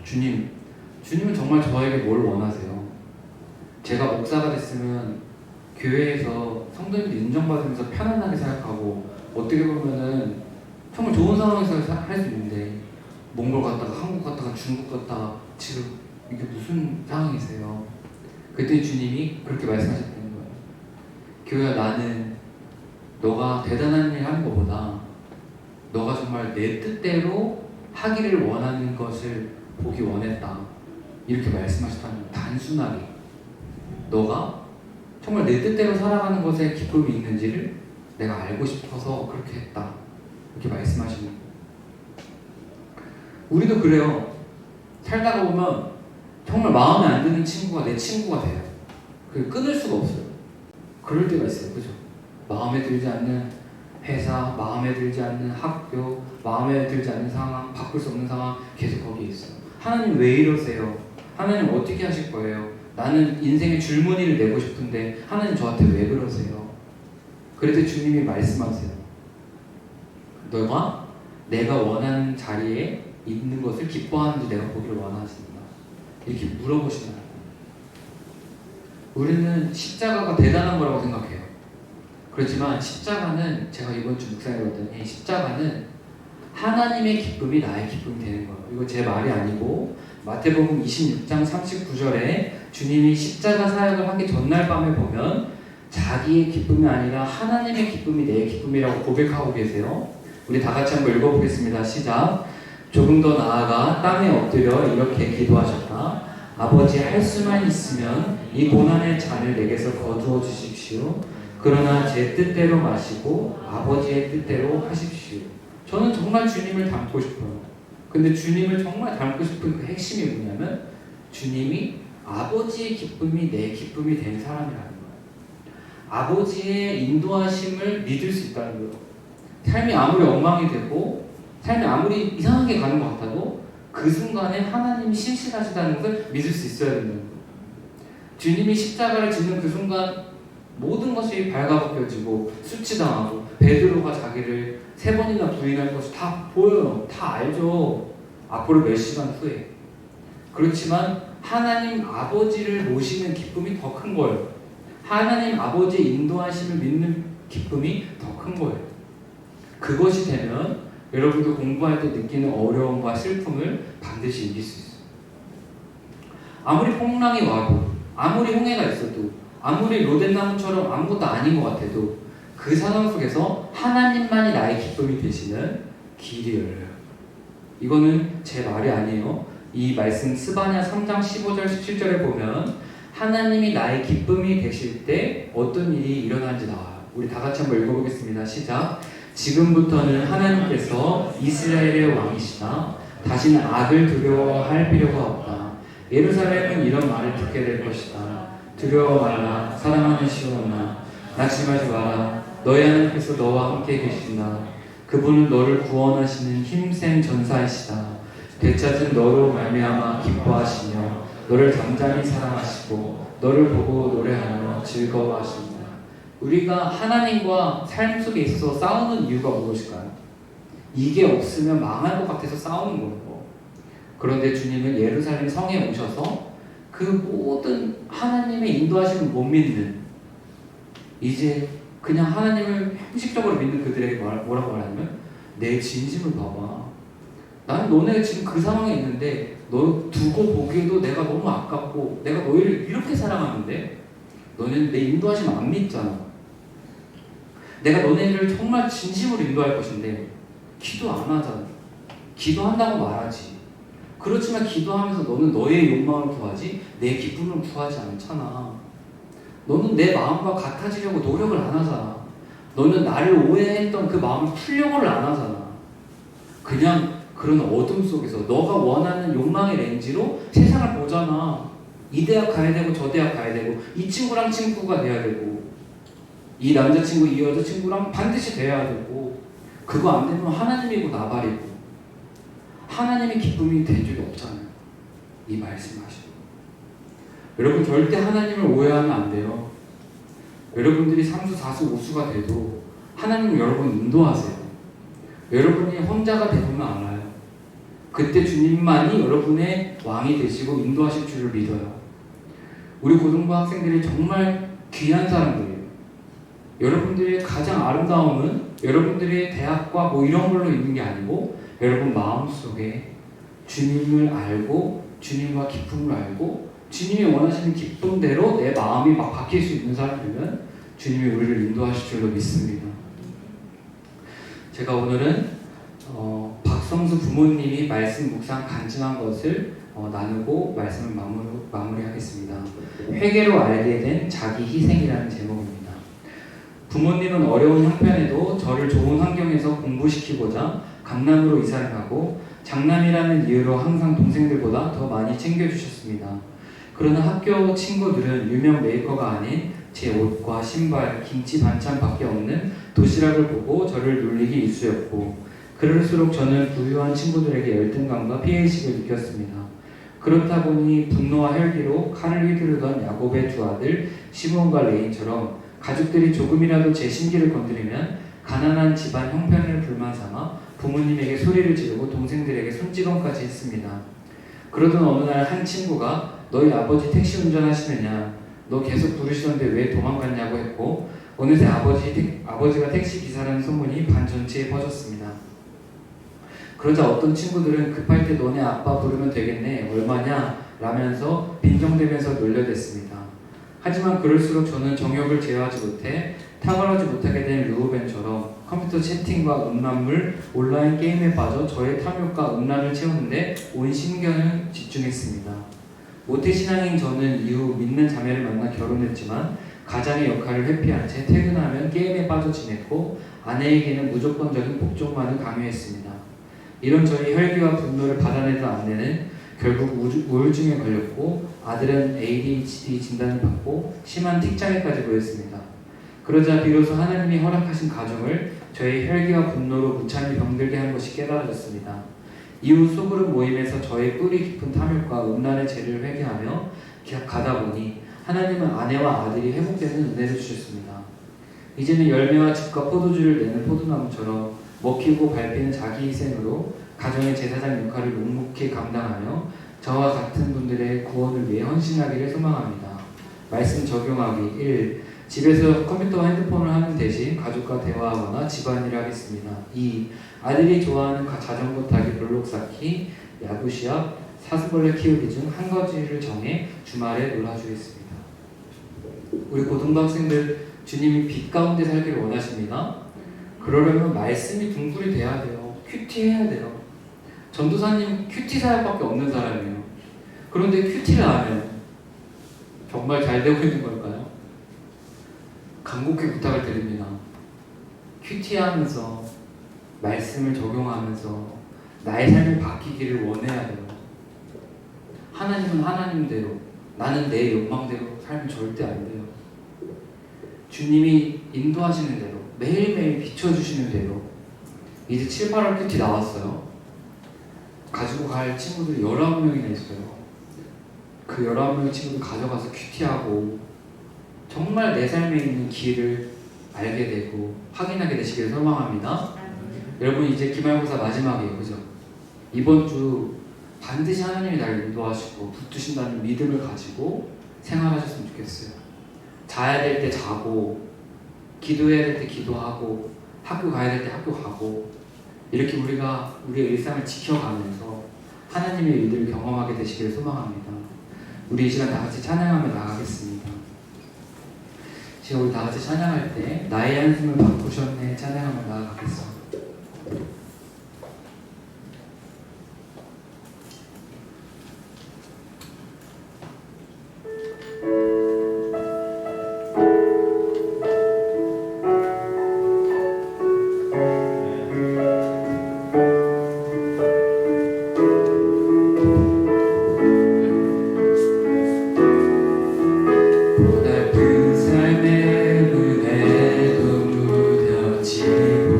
주님은 정말 저에게 뭘 원하세요? 제가 목사가 됐으면 교회에서 성도님들 인정받으면서 편안하게 생각하고 어떻게 보면은 정말 좋은 상황에서 할 수 있는데 몽골 갔다가 한국 갔다가 중국 갔다가 지금 이게 무슨 상황이세요? 그때 주님이 그렇게 말씀하셨다는 거예요. 교회야, 나는 너가 대단한 일 하는 것보다 너가 정말 내 뜻대로 하기를 원하는 것을 보기 원했다. 이렇게 말씀하셨다는 거예요. 단순하게 너가 정말 내 뜻대로 살아가는 것에 기쁨이 있는지를 내가 알고 싶어서 그렇게 했다. 이렇게 말씀하시는 거예요. 우리도 그래요. 살다가 보면 정말 마음에 안 드는 친구가 내 친구가 돼요. 그 끊을 수가 없어요. 그럴 때가 있어요. 그죠? 마음에 들지 않는 회사, 마음에 들지 않는 학교, 마음에 들지 않는 상황, 바꿀 수 없는 상황 계속 거기에 있어요. 하나님 왜 이러세요? 하나님 어떻게 하실 거예요? 나는 인생의 줄무늬를 내고 싶은데 하나님 저한테 왜 그러세요? 그럴 때 주님이 말씀하세요. 너가 내가 원하는 자리에 있는 것을 기뻐하는지 내가 보기를 원하신다. 이렇게 물어보시는 거예요. 우리는 십자가가 대단한 거라고 생각해요. 그렇지만 십자가는 제가 이번 주 묵상해 봤더니 십자가는 하나님의 기쁨이 나의 기쁨이 되는 거예요. 이거 제 말이 아니고 마태복음 26장 39절에 주님이 십자가 사역을 하기 전날 밤에 보면 자기의 기쁨이 아니라 하나님의 기쁨이 내 기쁨이라고 고백하고 계세요. 우리 다 같이 한번 읽어보겠습니다. 시작. 조금 더 나아가 땅에 엎드려 이렇게 기도하셨다. 아버지, 할 수만 있으면 이 고난의 잔을 내게서 거두어 주십시오. 그러나 제 뜻대로 마시고 아버지의 뜻대로 하십시오. 저는 정말 주님을 닮고 싶어요. 근데 주님을 정말 닮고 싶은 그 핵심이 뭐냐면 주님이 아버지의 기쁨이 내 기쁨이 된 사람이라는 거예요. 아버지의 인도하심을 믿을 수 있다는 거예요. 삶이 아무리 엉망이 되고 삶이 아무리 이상하게 가는 것 같아도 그 순간에 하나님이 신실하시다는 것을 믿을 수 있어야 된다는 거예요. 주님이 십자가를 짓는 그 순간 모든 것이 발가벗겨지고 수치당하고 베드로가 자기를 3번이나 부인할 것이 다 보여요. 다 알죠. 앞으로 몇 시간 후에. 그렇지만 하나님 아버지를 모시는 기쁨이 더 큰 거예요. 하나님 아버지의 인도하심을 믿는 기쁨이 더 큰 거예요. 그것이 되면 여러분도 공부할 때 느끼는 어려움과 슬픔을 반드시 이길 수 있어요. 아무리 풍랑이 와도 아무리 홍해가 있어도 아무리 로덴나무처럼 아무것도 아닌 것 같아도 그 상황 속에서 하나님만이 나의 기쁨이 되시는 길이 열려요. 이거는 제 말이 아니에요. 이 말씀 스바냐 3장 15절 17절에 보면 하나님이 나의 기쁨이 되실 때 어떤 일이 일어나는지 나와요. 우리 다 같이 한번 읽어보겠습니다. 시작. 지금부터는 하나님께서 이스라엘의 왕이시다. 다시는 악을 두려워할 필요가 없다. 예루살렘은 이런 말을 듣게 될 것이다. 두려워 말라. 사랑하는 시온아, 낙심하지 마라. 너희 하나님께서 너와 함께 계신다. 그분은 너를 구원하시는 힘센 전사이시다. 되찾은 너로 말미암아 기뻐하시며 너를 잠잠히 사랑하시고 너를 보고 노래하며 즐거워하십니다. 우리가 하나님과 삶 속에 있어서 싸우는 이유가 무엇일까요? 이게 없으면 망할 것 같아서 싸우는 거예요. 그런데 주님은 예루살렘 성에 오셔서 그 모든 하나님의 인도하심을 못 믿는, 이제 그냥 하나님을 형식적으로 믿는 그들에게 뭐라고 말하냐면 내 진심을 봐봐. 나는 너네 지금 그 상황에 있는데 너 두고 보기에도 내가 너무 아깝고 내가 너희를 이렇게 사랑하는데 너네는 내 인도하심 안 믿잖아. 내가 너네를 정말 진심으로 인도할 것인데 기도 안 하잖아. 기도한다고 말하지. 그렇지만 기도하면서 너는 너의 욕망을 구하지 내 기쁨을 구하지 않잖아. 너는 내 마음과 같아지려고 노력을 안 하잖아. 너는 나를 오해했던 그 마음을 풀려고를 안 하잖아. 그냥 그런 어둠 속에서 너가 원하는 욕망의 렌즈로 세상을 보잖아. 이 대학 가야 되고 저 대학 가야 되고 이 친구랑 친구가 돼야 되고 이 남자친구 이 여자친구랑 반드시 돼야 되고 그거 안 되면 하나님이고 나발이고 하나님의 기쁨이 된 적이 없잖아요. 이 말씀하시고 여러분 절대 하나님을 오해하면 안 돼요. 여러분들이 3수 4수 5수가 돼도 하나님 여러분 인도하세요. 여러분이 혼자가 되면 알아요. 그때 주님만이 여러분의 왕이 되시고 인도하실 줄을 믿어요. 우리 고등부 학생들이 정말 귀한 사람들이에요. 여러분들의 가장 아름다움은 여러분들의 대학과 뭐 이런 걸로 있는 게 아니고 여러분 마음속에 주님을 알고 주님과 기쁨을 알고 주님이 원하시는 기쁨대로 내 마음이 막 바뀔 수 있는 사람들은 주님이 우리를 인도하실 줄로 믿습니다. 제가 오늘은 박성수 부모님이 말씀 묵상 간증한 것을 나누고 말씀을 마무리하겠습니다. 회개로 알게 된 자기 희생이라는 제목입니다. 부모님은 어려운 형편에도 저를 좋은 환경에서 공부시키고자 강남으로 이사를 가고 장남이라는 이유로 항상 동생들보다 더 많이 챙겨주셨습니다. 그러나 학교 친구들은 유명 메이커가 아닌 제 옷과 신발, 김치 반찬밖에 없는 도시락을 보고 저를 놀리기 일쑤였고 그럴수록 저는 부유한 친구들에게 열등감과 피해의식을 느꼈습니다. 그렇다 보니 분노와 혈기로 칼을 휘두르던 야곱의 두 아들 시므온과 레인처럼 가족들이 조금이라도 제 심기를 건드리면 가난한 집안 형편을 불만삼아 부모님에게 소리를 지르고 동생들에게 손찌검까지 했습니다. 그러던 어느 날 한 친구가 너희 아버지 택시 운전하시느냐? 너 계속 부르시던데 왜 도망갔냐고 했고 어느새 아버지가 택시 기사라는 소문이 반 전체에 퍼졌습니다. 그러자 어떤 친구들은 급할 때 너네 아빠 부르면 되겠네 얼마냐? 라면서 빈정대면서 놀려댔습니다. 하지만 그럴수록 저는 정욕을 제어하지 못해 탁월하지 못하게 된 르우벤처럼 컴퓨터 채팅과 음란물, 온라인 게임에 빠져 저의 탐욕과 음란을 채우는데 온 신경을 집중했습니다. 모태신앙인 저는 이후 믿는 자매를 만나 결혼했지만 가장의 역할을 회피한 채 퇴근하면 게임에 빠져 지냈고 아내에게는 무조건적인 복종만을 강요했습니다. 이런 저희 혈기와 분노를 받아내던 아내는 결국 우울증에 걸렸고 아들은 ADHD 진단을 받고 심한 틱장애까지 보였습니다. 그러자 비로소 하나님이 허락하신 가정을 저의 혈기와 분노로 무참히 병들게 한 것이 깨달아졌습니다. 이후 소그룹 모임에서 저의 뿌리 깊은 탐욕과 음란의 죄를 회개하며 가다 보니 하나님은 아내와 아들이 회복되는 은혜를 주셨습니다. 이제는 열매와 즙과 포도주를 내는 포도나무처럼 먹히고 밟히는 자기 희생으로 가정의 제사장 역할을 묵묵히 감당하며 저와 같은 분들의 구원을 위해 헌신하기를 소망합니다. 말씀 적용하기 1. 집에서 컴퓨터와 핸드폰을 하는 대신 가족과 대화하거나 집안일을 하겠습니다. 2. 아들이 좋아하는 자전거 타기, 블록 쌓기, 야구 시합, 사슴벌레 키우기 중 한 가지를 정해 주말에 놀아주겠습니다. 우리 고등부 학생들 주님이 빛 가운데 살기를 원하십니다. 그러려면 말씀이 둥글이 돼야 돼요. 큐티해야 돼요. 전도사님 큐티 사역밖에 없는 사람이에요. 그런데 큐티를 하면 정말 잘 되고 있는 걸까요? 간곡히 부탁을 드립니다. 큐티하면서 말씀을 적용하면서 나의 삶이 바뀌기를 원해야 돼요. 하나님은 하나님대로 나는 내 욕망대로 살면 절대 안 돼요. 주님이 인도하시는 대로 매일매일 비춰주시는 대로 이제 7, 8월 큐티 나왔어요. 가지고 갈 친구들이 19명이나 있어요. 그 19명의 친구들 가져가서 큐티하고 정말 내 삶에 있는 길을 알게 되고 확인하게 되시기를 소망합니다. 여러분 이제 기말고사 마지막이에요. 그죠? 이번 주 반드시 하나님이 나를 인도하시고 붙드신다는 믿음을 가지고 생활하셨으면 좋겠어요. 자야 될 때 자고 기도해야 될 때 기도하고 학교 가야 될 때 학교 가고 이렇게 우리가 우리의 일상을 지켜가면서 하나님의 일들을 경험하게 되시기를 소망합니다. 우리 이 시간 다 같이 찬양하며 나가겠습니다. 지금 우리 다 같이 찬양할 때 나의 한숨을 바꾸셨네 찬양하며 나아가겠습니다. 그 삶의 은혜도 무뎌지고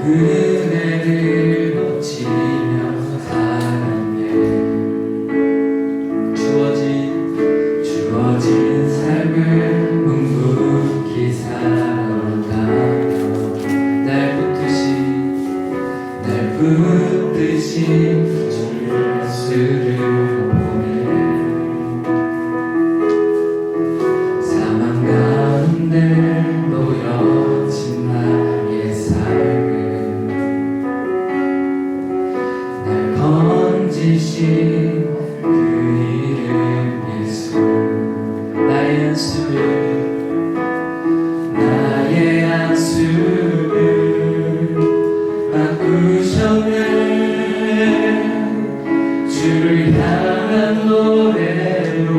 은혜를 놓치며 살았네. 주어진 삶을 묵묵히 살아가며 날 붙드신 주 예수를 보내 사망 가운데 놓여진 나의 삶을 날 건지신 그 이름 예수 나의 안수를 바꾸셨네. 주를 향한 노래로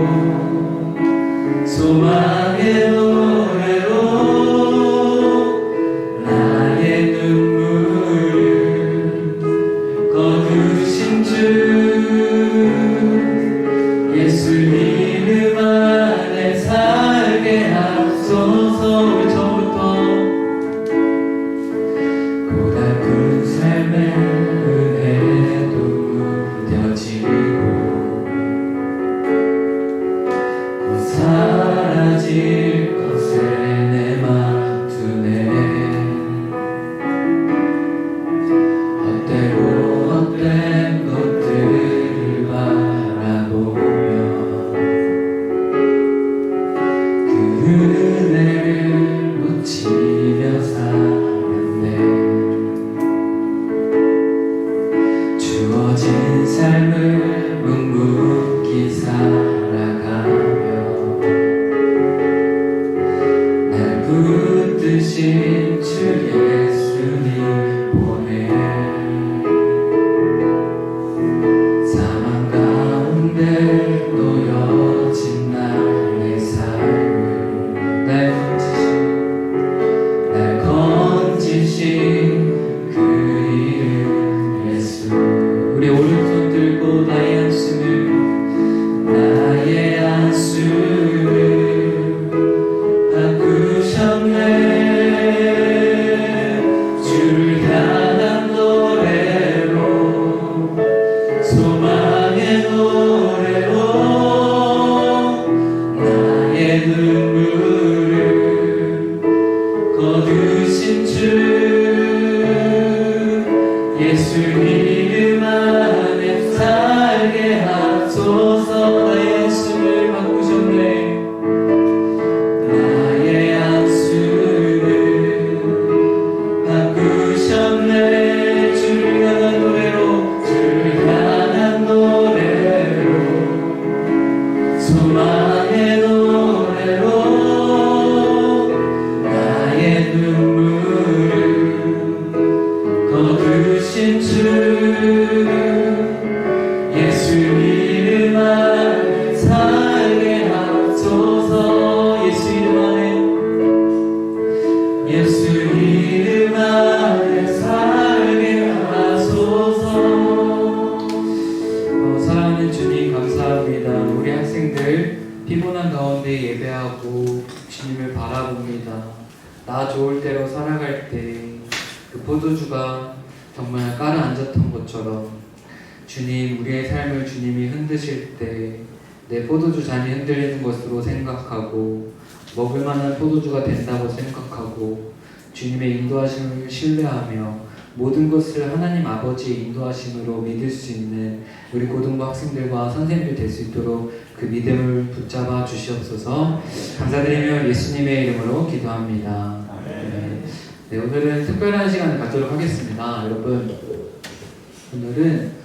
소망의 노래로 나의 눈물을 거두신 주 예수 이름 안에 살게 하소서. 우리 처음부터 고달픈 삶의 은혜도 무뎌지고 곧 사라질 것에 내 맘 두네. 헛되고 헛된 것들을 바라보며 그 은혜를 놓치며 살았네. 주어진 삶을 묵묵히 살아가며 날 붙드신 주 예수님 보내 사망 가운데 놓여진 나의 삶을 날 건지신 그 이름 예수. 우리 오른손 들고 나의 안수를 바꾸셨네. 주를 향한 노래로 소망의 노래로 나의 눈물을 거두신 주 예수 이름 안에 살게 하소서. 나의 안수를 바꾸셨네. 나의 안수를 바꾸셨네. 주를 향한 노래로 소망의 노래로 나의 눈물을 거두신 주 예수 이름 안에 살게 하소서. 예수 이름 안에 살게 하소서. 사랑하는 주님 감사합니다. 우리 학생들 피곤한 가운데 예배하고 주님을 바라봅니다. 나 좋을 대로 살아갈 때 그 포도주가 정말 깔아앉았던 것처럼 주님, 우리의 삶을 주님이 흔드실 때 내 포도주 잔이 흔들리는 것으로 생각하고 먹을 만한 포도주가 된다고 생각하고 주님의 인도하심을 신뢰하며 모든 것을 하나님 아버지의 인도하심으로 믿을 수 있는 우리 고등부 학생들과 선생님들 될 수 있도록 그 믿음을 붙잡아 주시옵소서. 감사드리며 예수님의 이름으로 기도합니다. 네, 오늘은 특별한 시간을 갖도록 하겠습니다. 여러분, 오늘은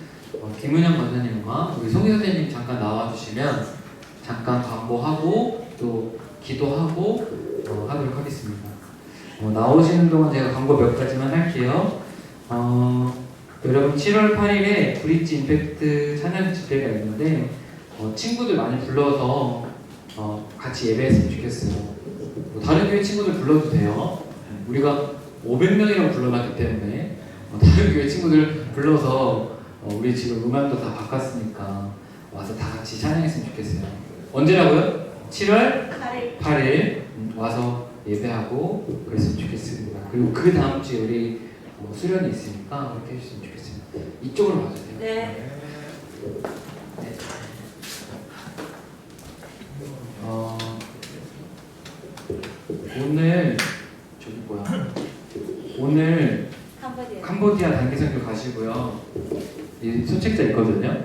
김은영 권사님과 우리 송희 선생님 잠깐 나와주시면 잠깐 광고하고 또 기도하고 하도록 하겠습니다. 나오시는 동안 제가 광고 몇 가지만 할게요. 여러분 7월 8일에 브릿지 임팩트 찬양 집회가 있는데 친구들 많이 불러서 같이 예배했으면 좋겠어요. 다른 교회 친구들 불러도 돼요. 우리가 500명이라고 불러놨기 때문에 다른 교회 친구들 불러서 우리 지금 음악도 다 바꿨으니까 와서 다 같이 찬양했으면 좋겠어요. 언제라고요? 7월 8일 와서 예배하고 그랬으면 좋겠습니다. 그리고 그 다음 주에 우리 수련이 있으니까 그렇게 해주시면 좋겠습니다. 이쪽으로 봐주세요. 네. 네. 오늘 저기 뭐야? 오늘 캄보디아 단기 선교 가시고요. 이 소책자 있거든요.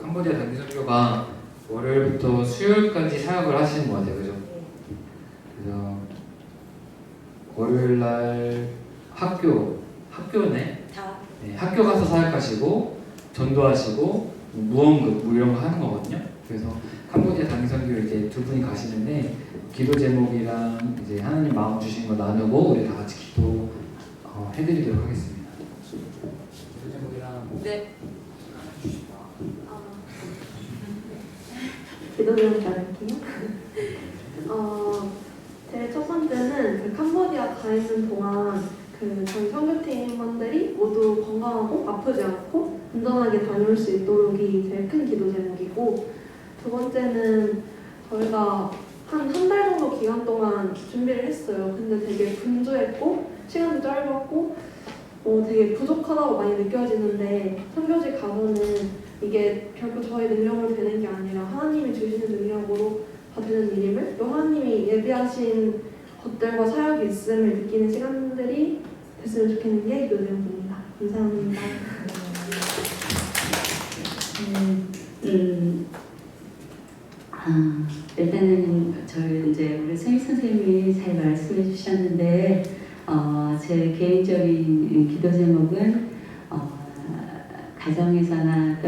캄보디아 단기 선교가 월요일부터 수요일까지 사역을 하시는 것 같아요, 그죠? 그래서 월요일 날 학교네. 네, 학교 가서 사역하시고 전도하시고 무언급 뭐 이런 거 하는 거거든요. 그래서 캄보디아 단기 선교 이제 두 분이 가시는데 기도 제목이랑 이제 하나님 마음 주신 거 나누고 우리 다 같이 기도 해드리도록 하겠습니다. 기도 제목이랑 네. 기도 제목 나눌게요. 제일 첫 번째는 그 캄보디아 가 있는 동안 저희 선교팀원들이 모두 건강하고 아프지 않고 안전하게 다녀올 수 있도록이 제일 큰 기도 제목이고, 두 번째는 저희가 한 달 정도 기간 동안 준비를 했어요. 근데 되게 분주했고 시간도 짧았고 되게 부족하다고 많이 느껴지는데, 선교지 가서는 이게 결코 저희 능력으로 되는 게 아니라 하나님이 주시는 능력으로 다 되는 일임을, 또 하나님이 예비하신 것들과 사역이 있음을 느끼는 시간들이 됐으면 좋겠는 게 기도 제목입니다. 감사합니다. 일단은 저희 이제 우리 성희 선생님이 잘 말씀해 주셨는데, 제 개인적인 기도 제목은 가정에서나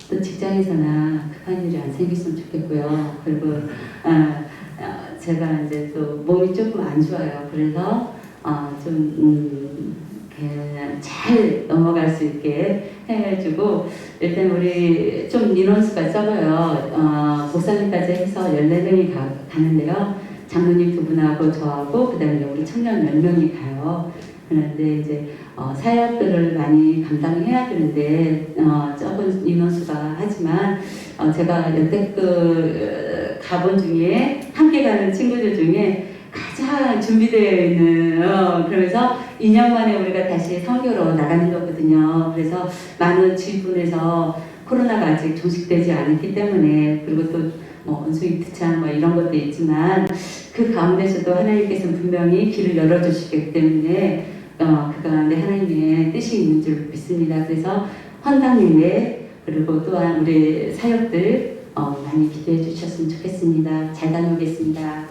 또 직장에서나 급한 일이 안 생겼으면 좋겠고요. 그리고 제가 이제 또 몸이 조금 안 좋아요. 그래서 잘 넘어갈 수 있게 해가지고, 일단 우리 좀 인원수가 적어요. 목사님까지 해서 14명이 가는데요. 장로님 두 분하고 저하고 그다음에 우리 청년 10명이 가요. 그런데 이제 사역들을 많이 감당해야 되는데 적은 인원수가 하지만 제가 여태껏 가본 중에 함께 가는 친구들 중에 가장 준비되어 있는 그러면서 2년 만에 우리가 다시 선교로 나가는 거거든요. 그래서 많은 지분에서 코로나가 아직 종식되지 않았기 때문에, 그리고 또 원숭이 특창 이런 것도 있지만 그 가운데서도 하나님께서는 분명히 길을 열어주시기 때문에 그 가운데 하나님의 뜻이 있는 줄 믿습니다. 그래서 헌당 예배 그리고 또한 우리 사역들 많이 기도해 주셨으면 좋겠습니다. 잘 다녀오겠습니다.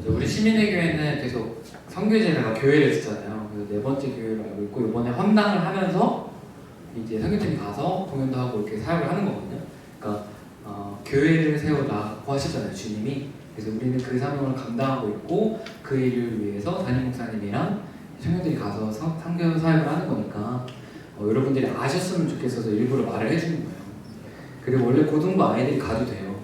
우리 시민의 교회는 계속 선교제가 교회를 했잖아요. 그래서 4번째 교회로 알고 있고, 이번에 헌당을 하면서 이제 선교팀이 가서 공연도 하고 이렇게 사역을 하는 거거든요. 그러니까 교회를 세우라고 하셨잖아요, 주님이. 그래서 우리는 그 사명을 감당하고 있고, 그 일을 위해서 담임 목사님이랑 청년들이 가서 선교 사역을 하는 거니까 여러분들이 아셨으면 좋겠어서 일부러 말을 해주는 거예요. 그리고 원래 고등부 아이들이 가도 돼요.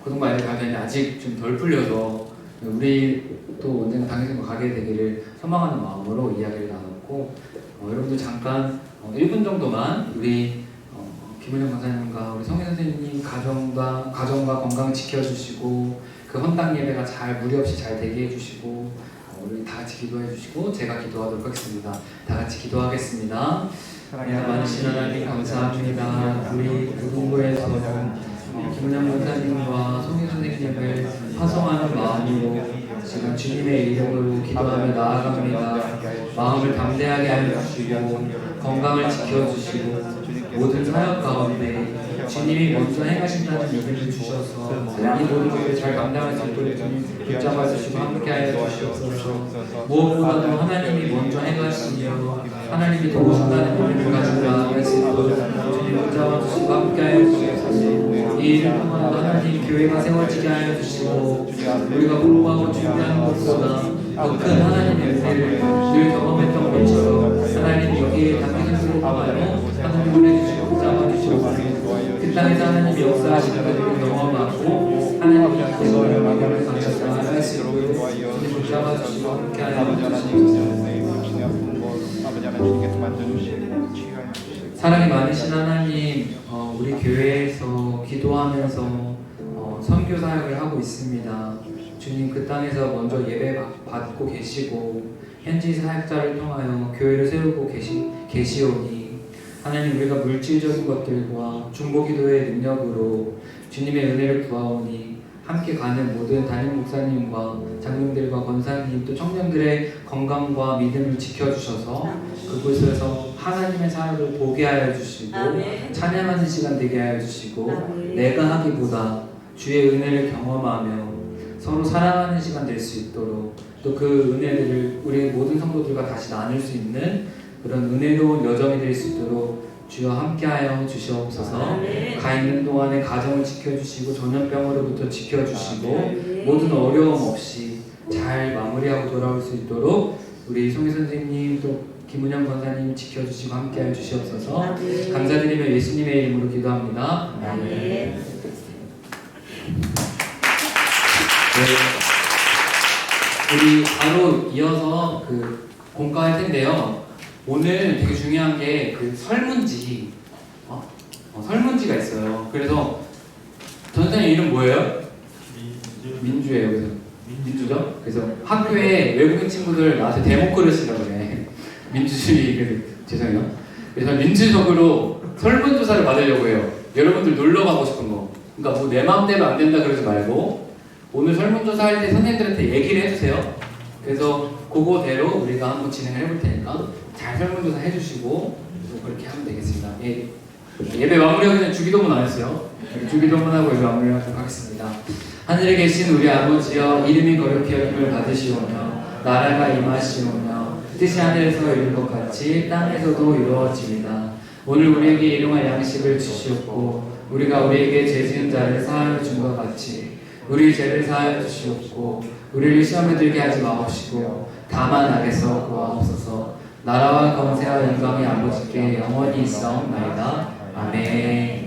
고등부 아이들이 가도 되는데 아직 좀 덜 풀려서 우리 또 언젠가 당일선거 가게 되기를 소망하는 마음으로 이야기를 나눴고, 여러분들 잠깐 1분 정도만 우리 김은영 강사님과 우리 성희 선생님 가정과 건강 지켜주시고, 그 헌당 예배가 잘 무리 없이 잘 되게 해주시고, 우리 다 같이 기도해 주시고 제가 기도하도록 하겠습니다. 다 같이 기도하겠습니다. 많으신 하나님 감사합니다. 우리 고등부에서 김은영 강사님과 성희 선생님을 화성하는 마음으로 지금 주님의 이름으로 기도하며 나아갑니다. 마음을 담대하게 하여 주시고 건강을 지켜주시고 모든 사역 가운데 주님이 먼저 행하신다는 믿음을 주셔서 이 모든 것을 잘 감당할 수 있도록 주님 붙잡아 주시고 함께 하여 주시옵소서. 무엇보다도 하나님이 먼저 행하시며 하나님이 도우신다는 믿음을 가지고 나아갈 수 있도록 주님 붙잡아 주시고 함께 하여 주시옵소서. 이 일을 통한 하나님 교회가 세워지게 하여 주시고, 우리가 공부하고 준비하는 것보다 더 큰 하나님의 은혜를 늘 경험했던 것처럼 하나님 여기에 담기는 통하여 하나님 보내주시고 붙잡아 주시옵소서. 그 땅에서 하나님이 역사하시는 것을 경험하고 하나님이 이끌어가는 마음을 가져서 나아갈 수 있도록 주님 붙잡아 주시고 함께 하여 주시옵소서. 사랑이 많으신 하나님, 우리 교회에서 기도하면서 선교 사역을 하고 있습니다. 주님 그 땅에서 먼저 예배 받고 계시고 현지 사역자를 통하여 교회를 세우고 계시오니 하나님 우리가 물질적인 것들과 중보기도의 능력으로 주님의 은혜를 구하오니 함께 가는 모든 담임 목사님과 장로들과 권사님 또 청년들의 건강과 믿음을 지켜주셔서 그곳에서 하나님의 사역을 보게 하여 주시고 찬양하는 시간 되게 하여 주시고 내가 하기보다 주의 은혜를 경험하며 서로 사랑하는 시간 될 수 있도록 또 그 은혜들을 우리 모든 성도들과 다시 나눌 수 있는 그런 은혜로운 여정이 될 수 있도록 주여 함께하여 주시옵소서. 가 있는 동안에 가정을 지켜주시고 전염병으로부터 지켜주시고 모든 어려움 없이 잘 마무리하고 돌아올 수 있도록 우리 송희 선생님 또 김은영 권사님 지켜주시고 함께하여 주시옵소서. 감사드리며 예수님의 이름으로 기도합니다. 아멘. 우리 바로 이어서 그 공과할 텐데요. 오늘 되게 중요한 게 그 설문지, 설문지가 있어요. 그래서 전사님 이름 뭐예요? 민주예요. 그래서 민주죠? 그래서 학교에 외국인 친구들 나한테 데모 그러시라고 그래. 민주주의, 그래서 죄송해요. 그래서 민주적으로 설문조사를 받으려고 해요. 여러분들 놀러 가고 싶은 거. 그러니까 뭐 내 마음대로 안 된다 그러지 말고 오늘 설문조사 할 때 선생님들한테 얘기를 해주세요. 그래서 그거대로 우리가 한번 진행을 해볼 테니까 잘 설문조사 해주시고 그렇게 하면 되겠습니다. 예. 예배 마무리하기 전에 주기도문 안 했어요. 주기도문 하고 예배 마무리하도록 하겠습니다. 하늘에 계신 우리 아버지여 이름이 거룩히 여김을 받으시오며 나라가 임하시오며 뜻이 하늘에서 이룬 것 같이 땅에서도 이루어집니다. 오늘 우리에게 일용할 양식을 주시옵고 우리가 우리에게 죄 지은 자를 사하여 준 것 같이 우리 죄를 사하여 주시옵고 우리를 시험에 들게 하지 마옵시고 다만 악에서 구하옵소서. 나라와 권세와 영광이 아버지께 영원히 있사옵나이다. 아멘.